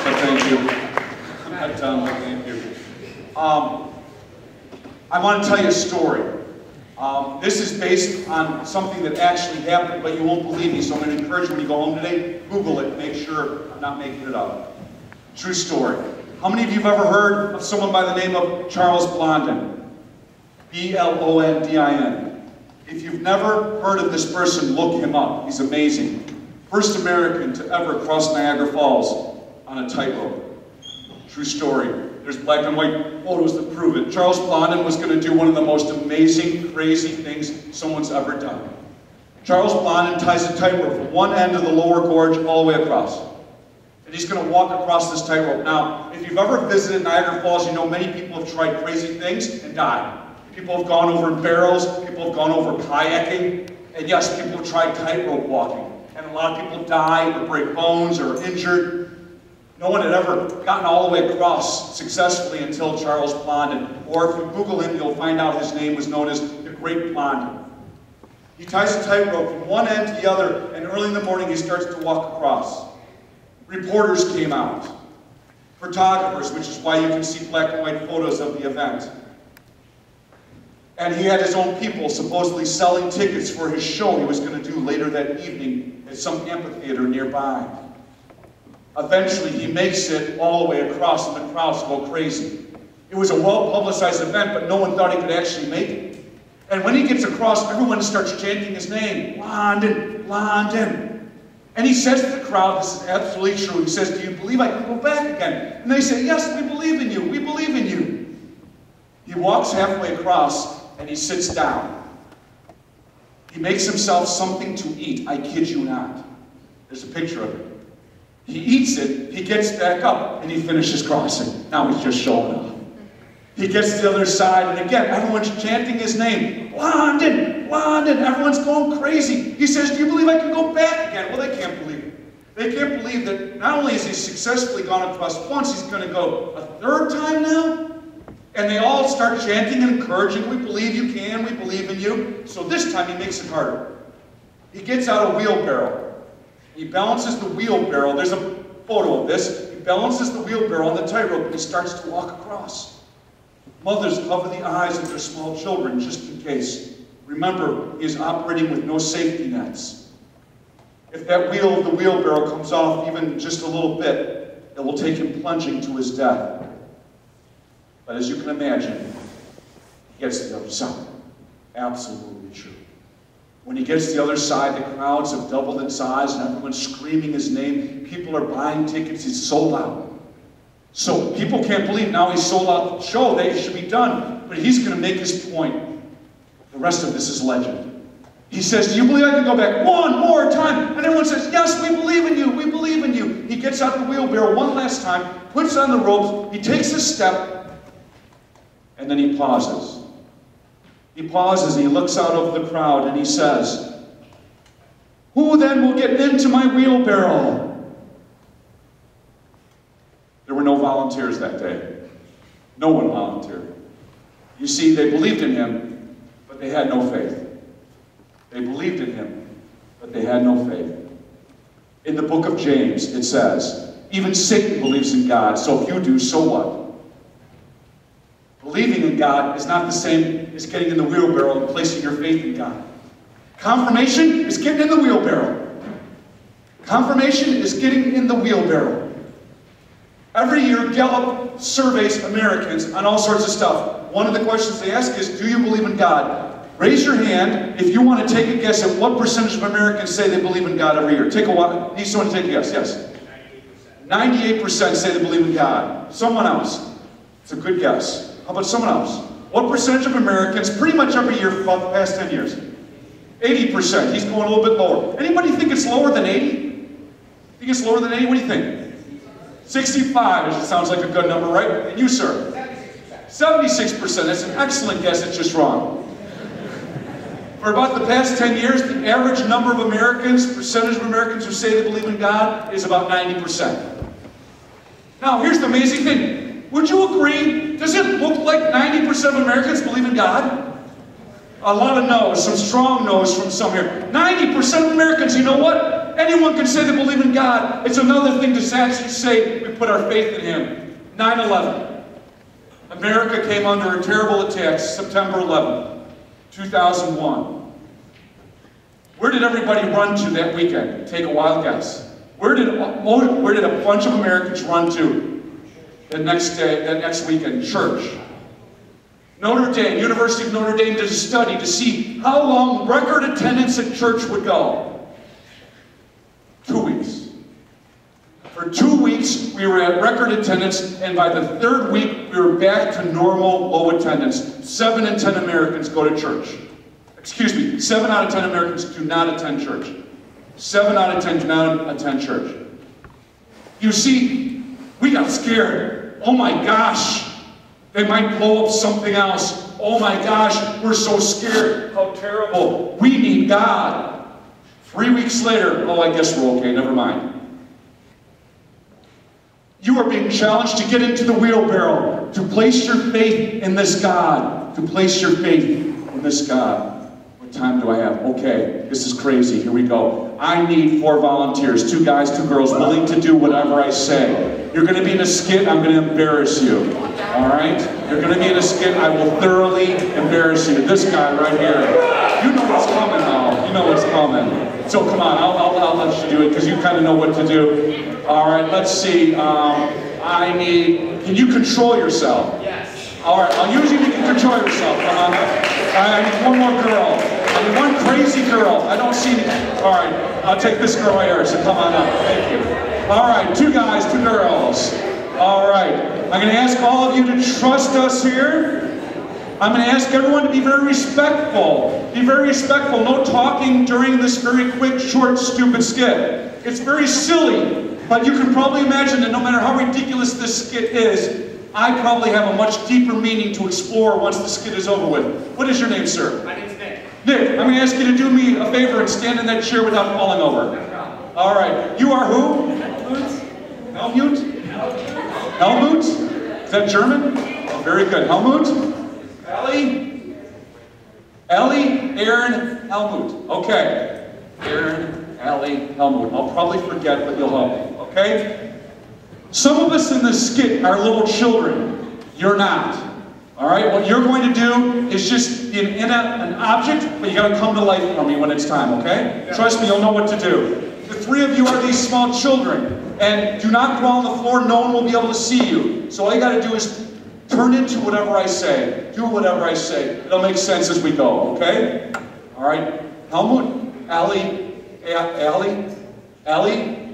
but thank you. I'm not done, but thank you. I want to tell you a story. This is based on something that actually happened, but you won't believe me, so I'm going to encourage you when you go home today, Google it, make sure I'm not making it up. True story. How many of you have ever heard of someone by the name of Charles Blondin? B-L-O-N-D-I-N. If you've never heard of this person, look him up. He's amazing. First American to ever cross Niagara Falls on a tightrope. True story. There's black and white photos that prove it. Charles Blondin was going to do one of the most amazing, crazy things someone's ever done. Charles Blondin ties a tightrope from one end of the lower gorge all the way across. And he's going to walk across this tightrope. Now, if you've ever visited Niagara Falls, you know many people have tried crazy things and died. People have gone over in barrels, people have gone over kayaking, and yes, people have tried tightrope walking. And a lot of people die or break bones or are injured. No one had ever gotten all the way across successfully until Charles Blondin. Or if you Google him, you'll find out his name was known as the Great Blondin. He ties a tightrope from one end to the other, and early in the morning he starts to walk across. Reporters came out. Photographers, which is why you can see black and white photos of the event. And he had his own people supposedly selling tickets for his show he was going to do later that evening at some amphitheater nearby. Eventually, he makes it all the way across, and the crowds go crazy. It was a well-publicized event, but no one thought he could actually make it. And when he gets across, everyone starts chanting his name, Blondin, Blondin. And he says to the crowd, this is absolutely true, he says, do you believe I can go back again? And they say, yes, we believe in you, we believe in you. He walks halfway across, and he sits down. He makes himself something to eat, I kid you not. There's a picture of it. He eats it, he gets back up, and he finishes crossing. Now he's just showing off. He gets to the other side, and again, everyone's chanting his name. Blondin, Blondin, everyone's going crazy. He says, do you believe I can go back again? Well, they can't believe it. They can't believe that not only has he successfully gone across once, he's going to go a third time now? And they all start chanting and encouraging, we believe you can, we believe in you. So this time he makes it harder. He gets out a wheelbarrow. He balances the wheelbarrow. There's a photo of this. He balances the wheelbarrow on the tightrope and he starts to walk across. Mothers cover the eyes of their small children just in case. Remember, he is operating with no safety nets. If that wheel of the wheelbarrow comes off even just a little bit, it will take him plunging to his death. But as you can imagine, he gets to the other side. Absolutely true. When he gets to the other side, the crowds have doubled in size and everyone's screaming his name. People are buying tickets. He's sold out. So people can't believe now he's sold out the show. They should be done. But he's going to make his point. The rest of this is legend. He says, do you believe I can go back one more time? And everyone says, yes, we believe in you. We believe in you. He gets out the wheelbarrow one last time, puts on the ropes. He takes a step, and then he pauses. He pauses, and he looks out over the crowd, and he says, who then will get into my wheelbarrow? There were no volunteers that day. No one volunteered. You see, they believed in him, but they had no faith. They believed in him, but they had no faith. In the book of James, it says, even Satan believes in God, so if you do, so what? Believing in God is not the same as getting in the wheelbarrow and placing your faith in God. Confirmation is getting in the wheelbarrow. Confirmation is getting in the wheelbarrow. Every year, Gallup surveys Americans on all sorts of stuff. One of the questions they ask is, do you believe in God? Raise your hand if you want to take a guess at what percentage of Americans say they believe in God every year. Take a while. Need someone to take a guess. Yes. 98% say they believe in God. Someone else. It's a good guess. How about someone else? What percentage of Americans, pretty much every year for about the past 10 years? 80%. He's going a little bit lower. Anybody think it's lower than 80? Think it's lower than 80? What do you think? 65. It sounds like a good number, right? And you, sir? 76%. That's an excellent guess. It's just wrong. For about the past 10 years, the average number of Americans, percentage of Americans who say they believe in God, is about 90%. Now, here's the amazing thing. Would you agree? Does it look like 90% of Americans believe in God? A lot of no's, some strong no's from some here. 90% of Americans, you know what? Anyone can say they believe in God. It's another thing to actually say we put our faith in Him. 9/11. America came under a terrible attack, September 11th, 2001. Where did everybody run to that weekend? Take a wild guess. Where did a bunch of Americans run to? The next day, that next weekend, church. Notre Dame, University of Notre Dame, did a study to see how long record attendance at church would go. 2 weeks. For 2 weeks, we were at record attendance, and by the 3rd week, we were back to normal low attendance. 7 in 10 Americans go to church. Excuse me, 7 out of 10 Americans do not attend church. 7 out of 10 do not attend church. You see, we got scared. Oh my gosh, they might blow up something else. Oh my gosh, we're so scared. How terrible. We need God. 3 weeks later, oh, I guess we're okay, never mind. You are being challenged to get into the wheelbarrow, to place your faith in this God, to place your faith in this God. What time do I have? Okay, this is crazy. Here we go. I need 4 volunteers, 2 guys, 2 girls, willing to do whatever I say. You're going to be in a skit. I'm going to embarrass you. All right? You're going to be in a skit. I will thoroughly embarrass you. This guy right here. You know what's coming now. You know what's coming. So come on, I'll let you do it because you kind of know what to do. All right, let's see. Can you control yourself? Yes. All right, I'll use you to control yourself. Come on. I need 1 more girl. I need 1 crazy girl. I don't see any. All right, I'll take this girl right here, so come on up. Thank you. All right, 2 guys, 2 girls. All right, I'm going to ask all of you to trust us here. I'm going to ask everyone to be very respectful. Be very respectful. No talking during this very quick, short, stupid skit. It's very silly, but you can probably imagine that no matter how ridiculous this skit is, I probably have a much deeper meaning to explore once the skit is over with. What is your name, sir? My name's Nick. Nick, I'm going to ask you to do me a favor and stand in that chair without falling over. No problem. All right. You are who? Helmut? Helmut? Is that German? Oh, very good. Helmut? Ellie? Ellie, Aaron, Helmut. Okay. Aaron, Ellie, Helmut. I'll probably forget, but you'll help me. Okay? Some of us in this skit are little children. You're not. All right? What you're going to do is just be an object, but you got to come to life for me when it's time, okay? Yeah. Trust me, you'll know what to do. The 3 of you are these small children. And do not go on the floor. No one will be able to see you. So all you got to do is turn into whatever I say. Do whatever I say. It'll make sense as we go, okay? All right? Helmut, Ellie,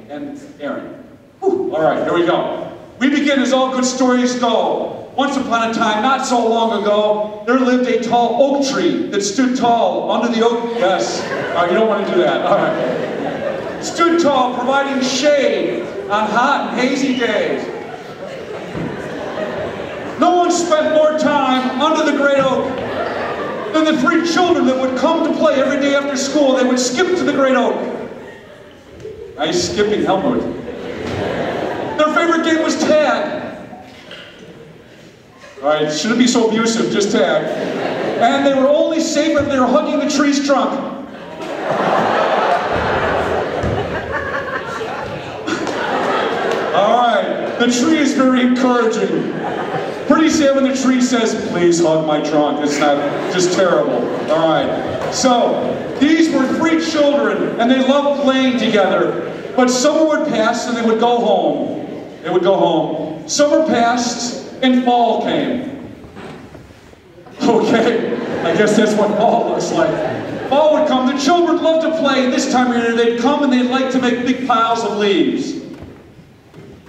and Aaron. Whew. All right, here we go. We begin as all good stories go. Once upon a time, not so long ago, there lived a tall oak tree that stood tall under the oak... Yes. All right, you don't want to do that. All right. Stood tall, providing shade on hot and hazy days. No one spent more time under the great oak than the 3 children that would come to play every day after school. They would skip to the great oak. Nice skipping, Helmut. Their favorite game was tag. All right, shouldn't be so abusive, just tag. And they were only safe if they were hugging the tree's trunk. All right, the tree is very encouraging. Pretty soon when the tree says, please hug my trunk, it's not just terrible. All right, so these were 3 children and they loved playing together. But summer would pass and they would go home. They would go home. Summer passed and fall came. Okay, I guess that's what fall looks like. Fall would come, the children loved to play, and this time of year they'd come and they'd like to make big piles of leaves.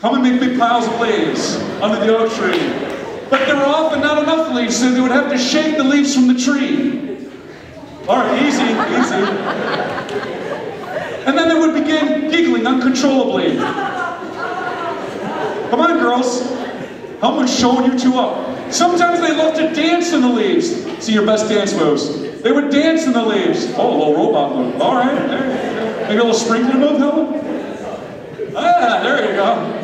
Come and make big piles of leaves under the oak tree. But there were often not enough leaves, so they would have to shake the leaves from the tree. All right, easy, easy. And then they would begin giggling uncontrollably. Come on, girls. Helmut's showing you 2 up. Sometimes they love to dance in the leaves. See your best dance moves. They would dance in the leaves. Oh, a little robot move. All right, there. Maybe a little sprinkler move, Helmut? Ah, there you go.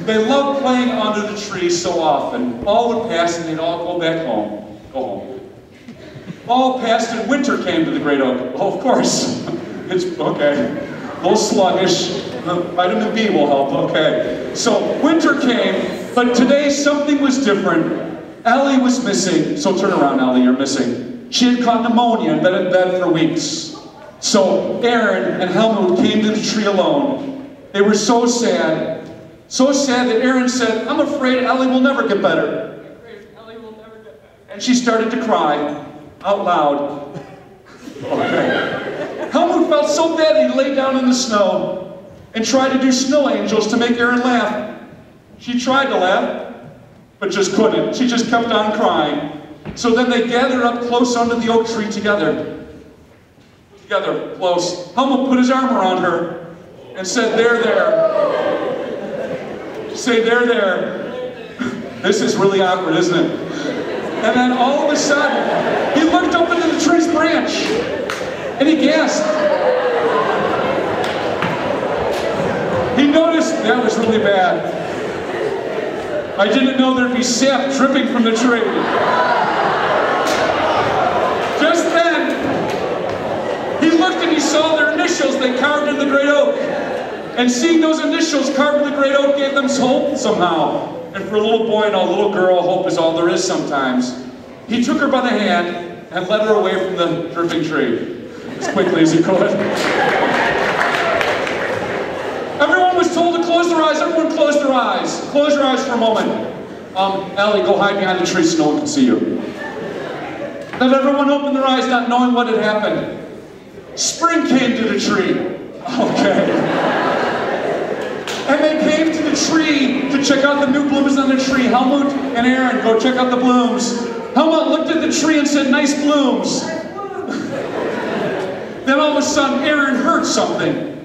They loved playing under the tree so often. Fall would pass and they'd all go back home. Go home. Fall passed and winter came to the great oak. Oh, of course. It's okay. A little sluggish. Vitamin B will help. Okay. So winter came, but today something was different. Ellie was missing. So turn around, Ellie. You're missing. She had caught pneumonia and been in bed for weeks. So Aaron and Helmut came to the tree alone. They were so sad. So sad that Aaron said, I'm afraid Ellie will never get better. and she started to cry out loud. Okay. Helmut felt so bad he lay down in the snow and tried to do snow angels to make Erin laugh. She tried to laugh, but just couldn't. She just kept on crying. So then they gathered up close under the oak tree together. Together, close. Helmut put his arm around her and said, "There, there." Say, "There, there." This is really awkward, isn't it? And then all of a sudden, he looked up into the tree's branch and he gasped. He noticed that was really bad. I didn't know there'd be sap dripping from the tree. Just then, he looked and he saw their initials they carved in the great oak. And seeing those initials carved in the great oak gave them hope somehow. And for a little boy and a little girl, hope is all there is sometimes. He took her by the hand and led her away from the dripping tree as quickly as he could. Everyone was told to close their eyes. Everyone closed their eyes. Close your eyes for a moment. Ellie, go hide behind the tree so no one can see you. Then everyone opened their eyes not knowing what had happened. Spring came to the tree. Okay. And they came to the tree to check out the new blooms on the tree. Helmut and Erin, go check out the blooms. Helmut looked at the tree and said, "Nice blooms." Then all of a sudden, Erin heard something.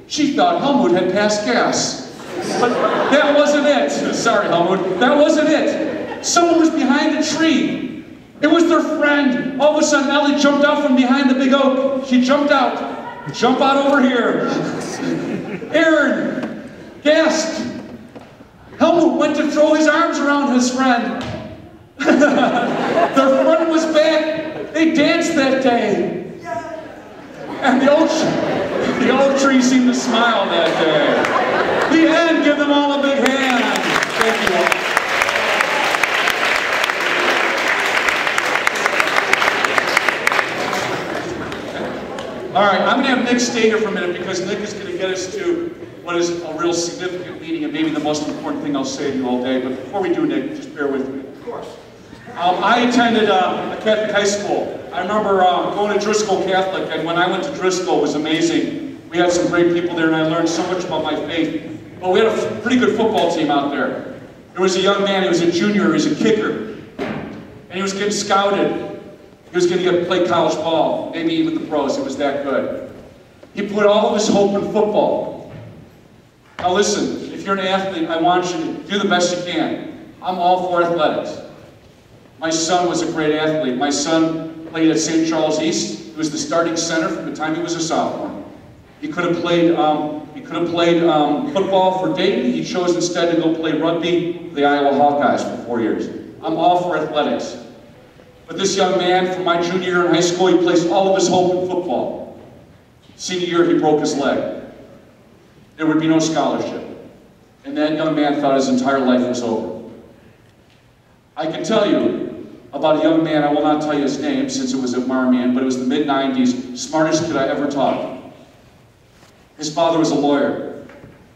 She thought Helmut had passed gas. But that wasn't it. Sorry, Helmut. That wasn't it. Someone was behind the tree. It was their friend. All of a sudden, Ellie jumped out from behind the big oak. She jumped out. Jump out over here. Erin gasped. Helmut went to throw his arms around his friend. Their friend was back. They danced that day. And the oak tree seemed to smile that day. The end. Give them all a big hand. Thank you. All right, I'm going to have Nick stay here for a minute because Nick is going to get us to what is a real significant meeting and maybe the most important thing I'll say to you all day. But before we do, Nick, just bear with me. Of course. I attended a Catholic high school. I remember going to Driscoll Catholic, and when I went to Driscoll, it was amazing. We had some great people there, and I learned so much about my faith. But we had a pretty good football team out there. There was a young man, he was a junior, he was a kicker, and he was getting scouted. He was going to get to play college ball, maybe even the pros. It was that good. He put all of his hope in football. Now listen, if you're an athlete, I want you to do the best you can. I'm all for athletics. My son was a great athlete. My son played at St. Charles East. He was the starting center from the time he was a sophomore. He could have played football for Dayton. He chose instead to go play rugby for the Iowa Hawkeyes for 4 years. I'm all for athletics. But this young man, from my junior year in high school, he placed all of his hope in football. Senior year, he broke his leg. There would be no scholarship. And that young man thought his entire life was over. I can tell you about a young man, I will not tell you his name since it was at Marmion, but it was the mid-90s, smartest kid I ever taught. His father was a lawyer.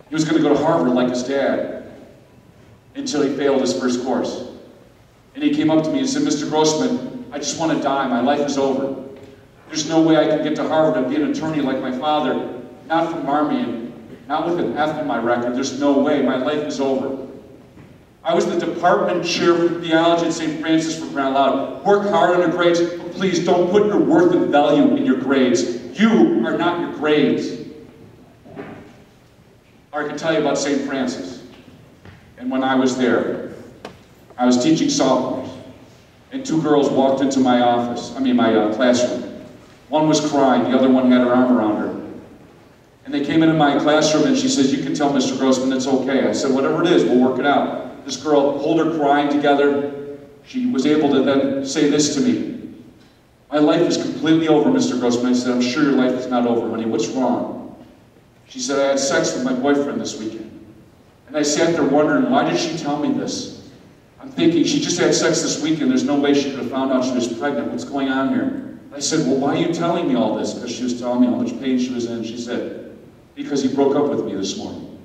He was going to go to Harvard like his dad until he failed his first course. And he came up to me and said, "Mr. Grossman, I just want to die. My life is over. There's no way I can get to Harvard and be an attorney like my father. Not from Marmion. Not with an F in my record. There's no way. My life is over." I was the department chair for theology at St. Francis for crying out loud. Work hard on your grades, but please don't put your worth and value in your grades. You are not your grades. I can tell you about St. Francis. And when I was there, I was teaching sophomores, and two girls walked into my classroom. One was crying, the other one had her arm around her. And they came into my classroom and she says, "You can tell Mr. Grossman it's okay." I said, "Whatever it is, we'll work it out." This girl pulled her crying together. She was able to then say this to me. "My life is completely over, Mr. Grossman." I said, "I'm sure your life is not over, honey. What's wrong?" She said, "I had sex with my boyfriend this weekend." And I sat there wondering, why did she tell me this? I'm thinking, she just had sex this weekend. There's no way she could have found out she was pregnant. What's going on here? I said, "Well, why are you telling me all this?" Because she was telling me how much pain she was in. She said, "Because he broke up with me this morning."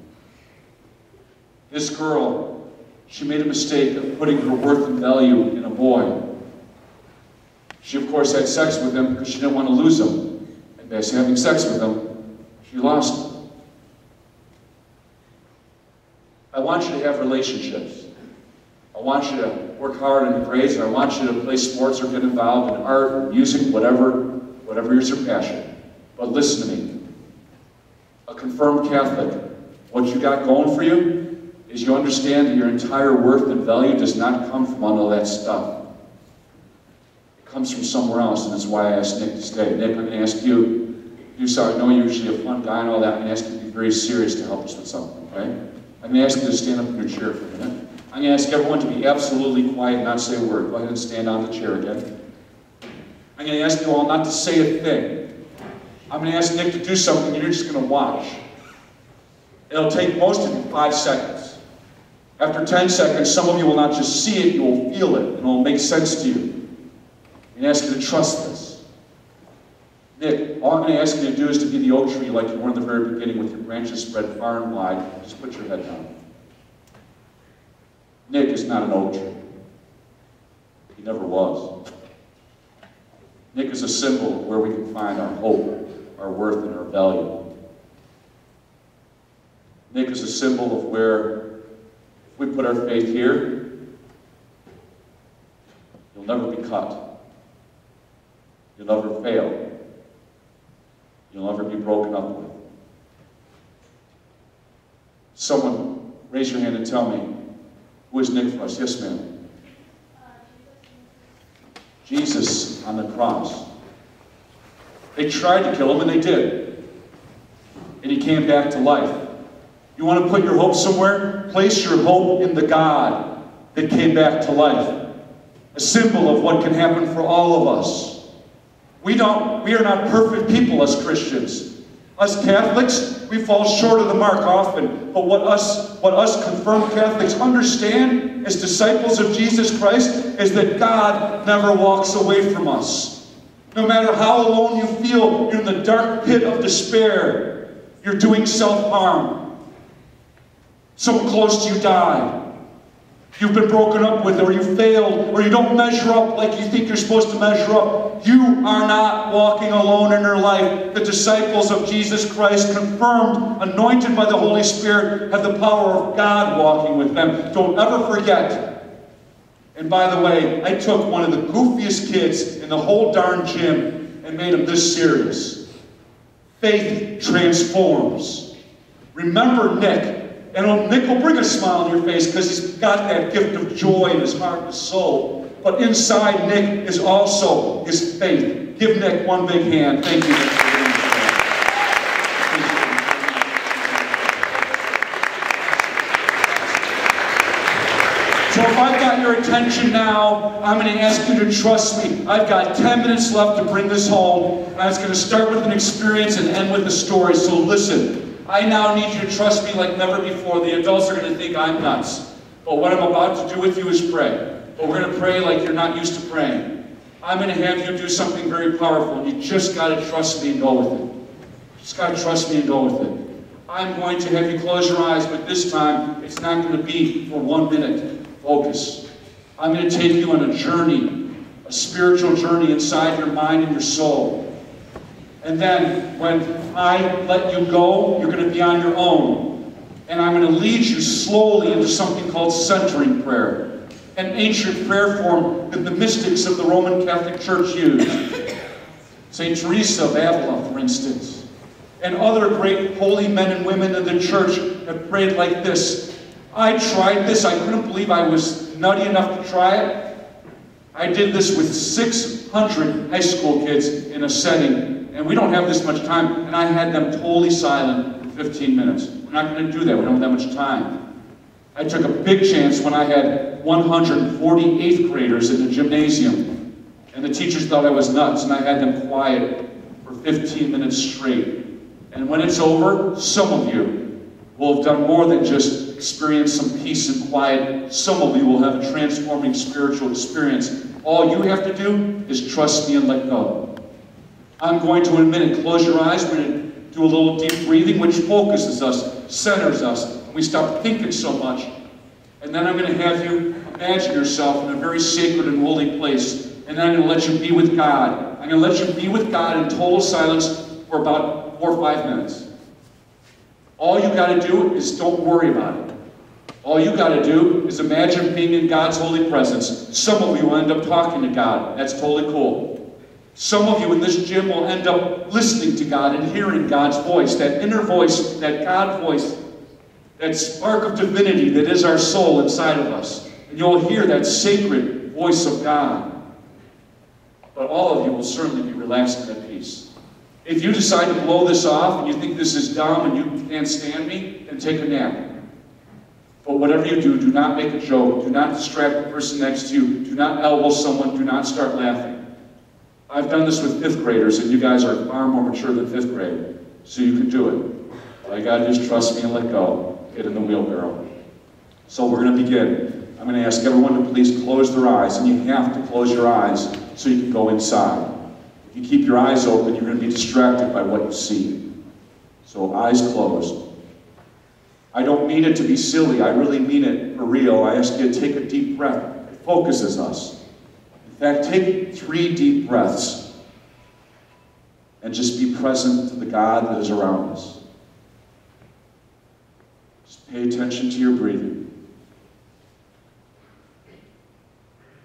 This girl, she made a mistake of putting her worth and value in a boy. She, of course, had sex with him because she didn't want to lose him. And by having sex with him, she lost him. I want you to have relationships. I want you to work hard in grades, and I want you to play sports or get involved in art or music, whatever is your passion. But listen to me. A confirmed Catholic, what you got going for you is you understand that your entire worth and value does not come from all of that stuff. It comes from somewhere else, and that's why I asked Nick to stay. Nick, I'm going to ask you, I know you're usually a fun guy and all that, I'm going to ask you to be very serious to help us with something, okay? I'm going to ask you to stand up in your chair for a minute. I'm going to ask everyone to be absolutely quiet and not say a word. Go ahead and stand on the chair again. I'm going to ask you all not to say a thing. I'm going to ask Nick to do something and you're just going to watch. It'll take most of you 5 seconds. After 10 seconds, some of you will not just see it, you will feel it, and it will make sense to you. I'm going to ask you to trust this. Nick, all I'm going to ask you to do is to be the oak tree like you were in the very beginning with your branches spread far and wide. Just put your head down. Nick is not an oak tree. He never was. Nick is a symbol of where we can find our hope, our worth, and our value. Nick is a symbol of where, if we put our faith here, you'll never be cut. You'll never fail. You'll never be broken up with. Someone, raise your hand and tell me, who is Nick for us? Yes, ma'am. Jesus on the cross. They tried to kill him, and they did. And he came back to life. You want to put your hope somewhere? Place your hope in the God that came back to life. A symbol of what can happen for all of us. We are not perfect people as Christians. Us Catholics, we fall short of the mark often. But what us confirmed Catholics understand as disciples of Jesus Christ is that God never walks away from us. No matter how alone you feel, you're in the dark pit of despair. You're doing self-harm. Someone close to you died. You've been broken up with, or you failed, or you don't measure up like you think you're supposed to measure up. You are not walking alone in your life. The disciples of Jesus Christ, confirmed, anointed by the Holy Spirit, have the power of God walking with them. Don't ever forget. And by the way, I took one of the goofiest kids in the whole darn gym and made him this serious. Faith transforms. Remember Nick. And Nick will bring a smile on your face because he's got that gift of joy in his heart and his soul. But inside Nick is also his faith. Give Nick one big hand. Thank you, Nick, for being here. So if I've got your attention now, I'm going to ask you to trust me. I've got 10 minutes left to bring this home. And it's going to start with an experience and end with a story. So listen. I now need you to trust me like never before. The adults are going to think I'm nuts. But what I'm about to do with you is pray. But we're going to pray like you're not used to praying. I'm going to have you do something very powerful. And you just got to trust me and go with it. Just got to trust me and go with it. I'm going to have you close your eyes, but this time it's not going to be for 1 minute. Focus. I'm going to take you on a journey, a spiritual journey inside your mind and your soul. And then, when I let you go, you're going to be on your own. And I'm going to lead you slowly into something called centering prayer. An ancient prayer form that the mystics of the Roman Catholic Church used. St. Teresa of Avila, for instance. And other great holy men and women in the church have prayed like this. I tried this. I couldn't believe I was nutty enough to try it. I did this with 600 high school kids in a setting. And we don't have this much time, and I had them totally silent for 15 minutes. We're not going to do that. We don't have that much time. I took a big chance when I had 140 8th graders in the gymnasium, and the teachers thought I was nuts, and I had them quiet for 15 minutes straight. And when it's over, some of you will have done more than just experience some peace and quiet. Some of you will have a transforming spiritual experience. All you have to do is trust me and let go. I'm going to, in a minute, close your eyes. We're going to do a little deep breathing, which focuses us, centers us, and we stop thinking so much. And then I'm going to have you imagine yourself in a very sacred and holy place, and then I'm going to let you be with God. I'm going to let you be with God in total silence for about 4 or 5 minutes. All you got to do is don't worry about it. All you got to do is imagine being in God's holy presence. Some of you will end up talking to God. That's totally cool. Some of you in this gym will end up listening to God and hearing God's voice, that inner voice, that God voice, that spark of divinity that is our soul inside of us. And you'll hear that sacred voice of God. But all of you will certainly be relaxed and at peace. If you decide to blow this off and you think this is dumb and you can't stand me, then take a nap. But whatever you do, do not make a joke. Do not distract the person next to you. Do not elbow someone. Do not start laughing. I've done this with 5th graders, and you guys are far more mature than 5th grade, so you can do it. All you got to do is trust me and let go. Get in the wheelbarrow. So we're going to begin. I'm going to ask everyone to please close their eyes, and you have to close your eyes so you can go inside. If you keep your eyes open, you're going to be distracted by what you see. So eyes closed. I don't mean it to be silly. I really mean it for real. I ask you to take a deep breath. It focuses us. In fact, take 3 deep breaths and just be present to the God that is around us. Just pay attention to your breathing.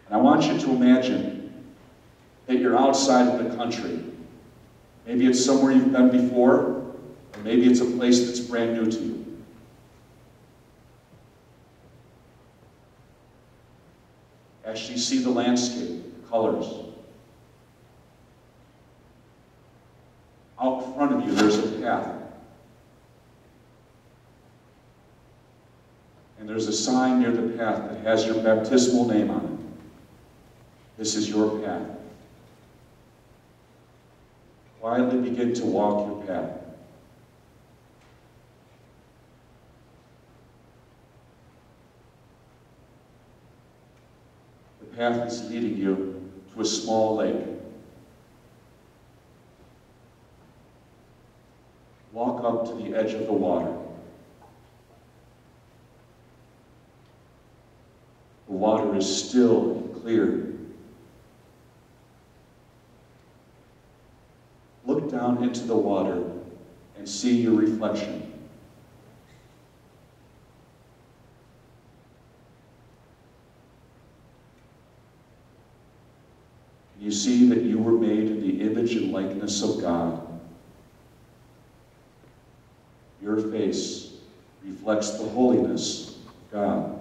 And I want you to imagine that you're outside of the country. Maybe it's somewhere you've been before, or maybe it's a place that's brand new to you. Actually see the landscape, the colors. Out in front of you, there's a path. And there's a sign near the path that has your baptismal name on it. This is your path. Quietly begin to walk your path. The path is leading you to a small lake. Walk up to the edge of the water. The water is still and clear. Look down into the water and see your reflection. You see that you were made in the image and likeness of God. Your face reflects the holiness of God.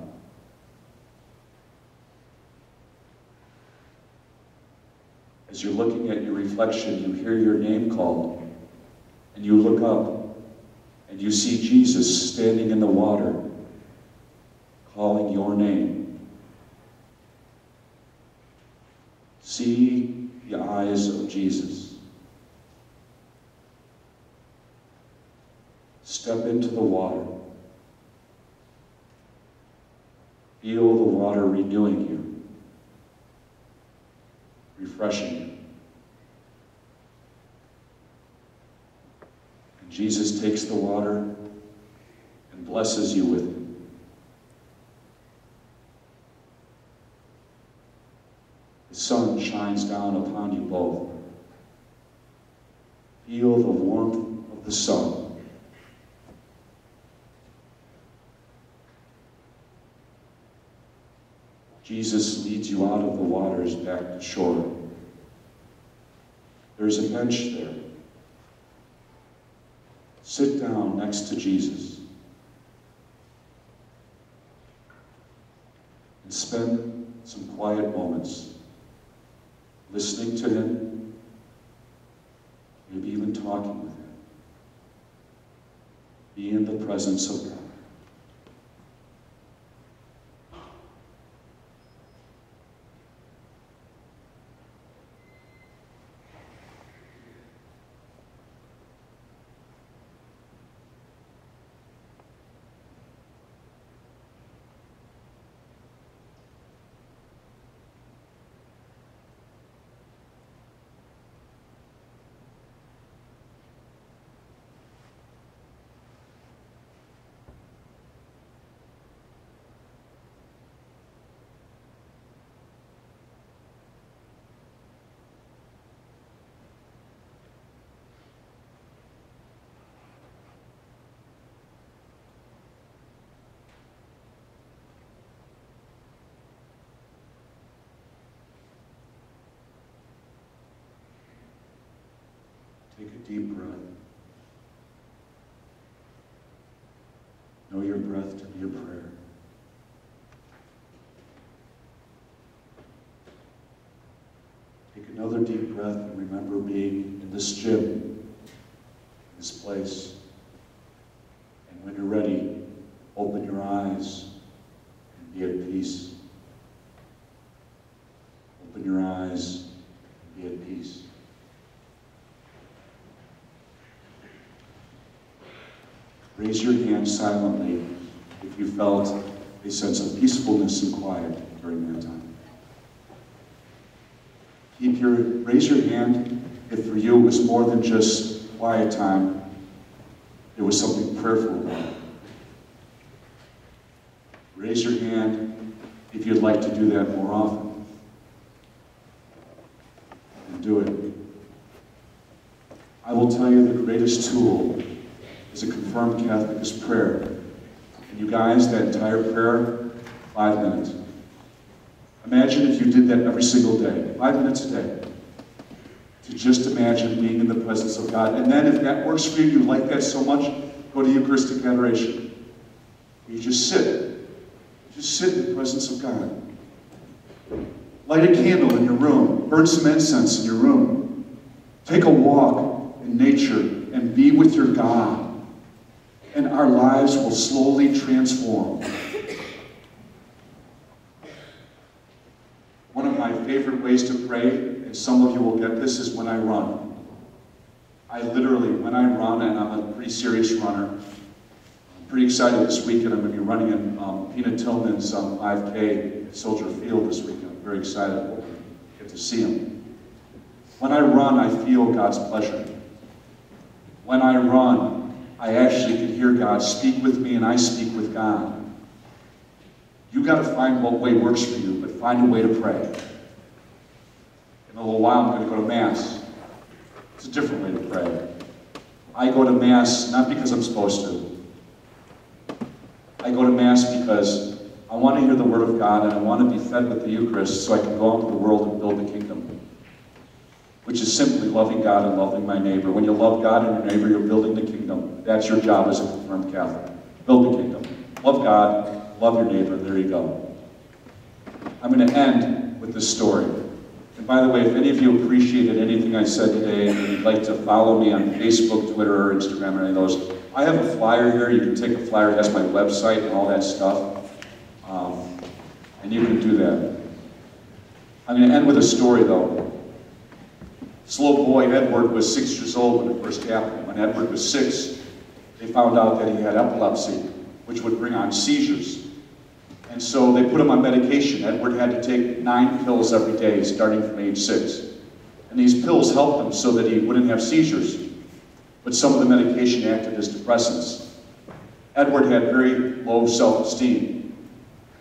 As you're looking at your reflection, you hear your name called, and you look up, and you see Jesus standing in the water, calling your name. See the eyes of Jesus. Step into the water. Feel the water renewing you, refreshing you. And Jesus takes the water and blesses you with it. The sun shines down upon you both. Feel the warmth of the sun. Jesus leads you out of the waters back to shore. There's a bench there. Sit down next to Jesus and spend some quiet moments listening to him, maybe even talking with him. Be in the presence of God. Take a deep breath. Know your breath to be a prayer. Take another deep breath and remember being in this gym, this place. And when you're ready, open your eyes and be at peace. Open your eyes and be at peace. Raise your hand silently if you felt a sense of peacefulness and quiet during that time. Raise your hand if for you it was more than just quiet time, it was something prayerful about it. Raise your hand if you'd like to do that more often. And do it. I will tell you the greatest tool as a confirmed Catholic is prayer. And you guys, that entire prayer, 5 minutes. Imagine if you did that every single day, 5 minutes a day. To just imagine being in the presence of God. And then if that works for you, you like that so much, go to Eucharistic adoration. You just sit. Just sit in the presence of God. Light a candle in your room. Burn some incense in your room. Take a walk in nature and be with your God. And our lives will slowly transform. One of my favorite ways to pray, and some of you will get this, is when I run. I literally, when I run, and I'm a pretty serious runner, I'm pretty excited this weekend. I'm going to be running in Peanut Tillman's 5K at Soldier Field this weekend. I'm very excited to get to see him. When I run, I feel God's pleasure. When I run, I actually can hear God speak with me, and I speak with God. You got to find what way works for you, but find a way to pray. In a little while, I'm going to go to Mass. It's a different way to pray. I go to Mass not because I'm supposed to. I go to Mass because I want to hear the Word of God, and I want to be fed with the Eucharist so I can go out into the world and build the kingdom. Which is simply loving God and loving my neighbor. When you love God and your neighbor, you're building the kingdom. That's your job as a confirmed Catholic. Build the kingdom. Love God, love your neighbor. There you go. I'm going to end with this story. And by the way, if any of you appreciated anything I said today and you'd like to follow me on Facebook, Twitter, or Instagram, or any of those, I have a flyer here. You can take a flyer. It has my website and all that stuff. And you can do that. I'm going to end with a story, though. This little boy, Edward, was 6 years old when it first happened. When Edward was 6, they found out that he had epilepsy, which would bring on seizures. And so they put him on medication. Edward had to take 9 pills every day, starting from age 6. And these pills helped him so that he wouldn't have seizures. But some of the medication acted as depressants. Edward had very low self-esteem.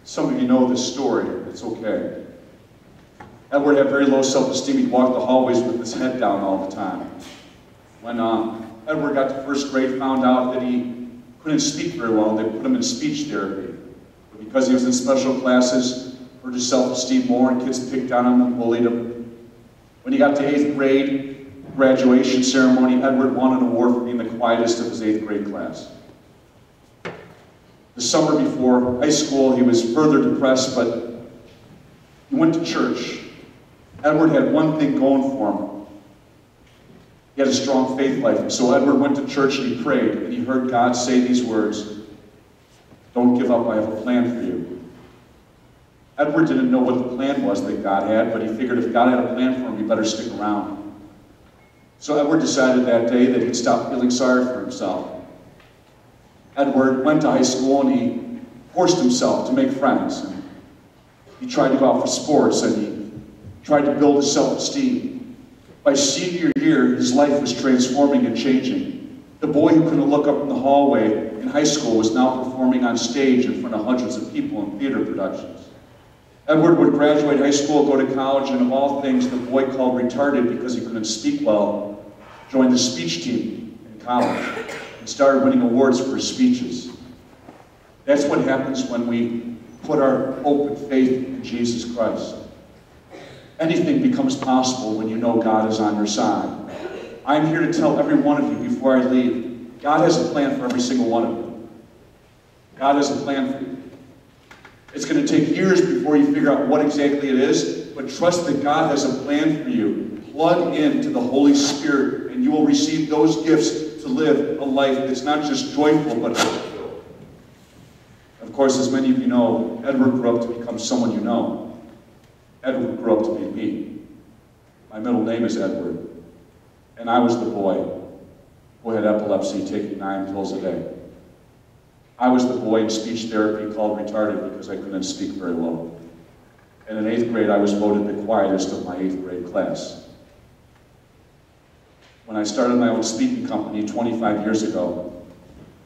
Some of you know this story. It's okay. Edward had very low self-esteem. He'd walk the hallways with his head down all the time. When Edward got to first grade, found out that he couldn't speak very well, they put him in speech therapy. But because he was in special classes, hurt his self-esteem more, and kids picked on him and bullied him. When he got to 8th grade, graduation ceremony, Edward won an award for being the quietest of his 8th grade class. The summer before high school, he was further depressed, but he went to church. Edward had one thing going for him. He had a strong faith life. And so Edward went to church and he prayed, and he heard God say these words, "Don't give up, I have a plan for you." Edward didn't know what the plan was that God had, but he figured if God had a plan for him, he better stick around. So Edward decided that day that he'd stop feeling sorry for himself. Edward went to high school and he forced himself to make friends. And he tried to go out for sports and he tried to build his self-esteem. By senior year, his life was transforming and changing. The boy who couldn't look up in the hallway in high school was now performing on stage in front of hundreds of people in theater productions. Edward would graduate high school, go to college, and of all things, the boy called retarded because he couldn't speak well, joined the speech team in college and started winning awards for his speeches. That's what happens when we put our hope and faith in Jesus Christ. Anything becomes possible when you know God is on your side. I'm here to tell every one of you before I leave, God has a plan for every single one of you. God has a plan for you. It's going to take years before you figure out what exactly it is, but trust that God has a plan for you. Plug into the Holy Spirit, and you will receive those gifts to live a life that's not just joyful, but fulfilled. Of course, as many of you know, Edward grew up to become someone you know. Edward grew up to be me. My middle name is Edward, and I was the boy who had epilepsy, taking 9 pills a day. I was the boy in speech therapy called retarded because I couldn't speak very well. And in 8th grade, I was voted the quietest of my 8th grade class. When I started my own speaking company 25 years ago,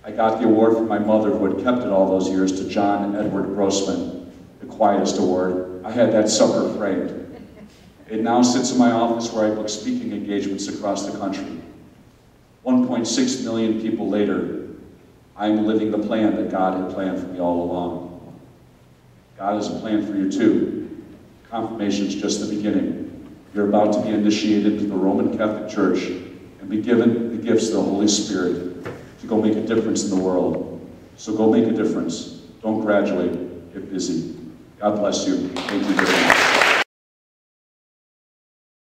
I got the award from my mother, who had kept it all those years, to John Edward Grossman, the quietest award. I had that sucker framed. It now sits in my office where I book speaking engagements across the country. 1.6 million people later, I'm living the plan that God had planned for me all along. God has a plan for you too. Confirmation is just the beginning. You're about to be initiated into the Roman Catholic Church and be given the gifts of the Holy Spirit to go make a difference in the world. So go make a difference. Don't graduate. Get busy. God bless you. Thank you very much.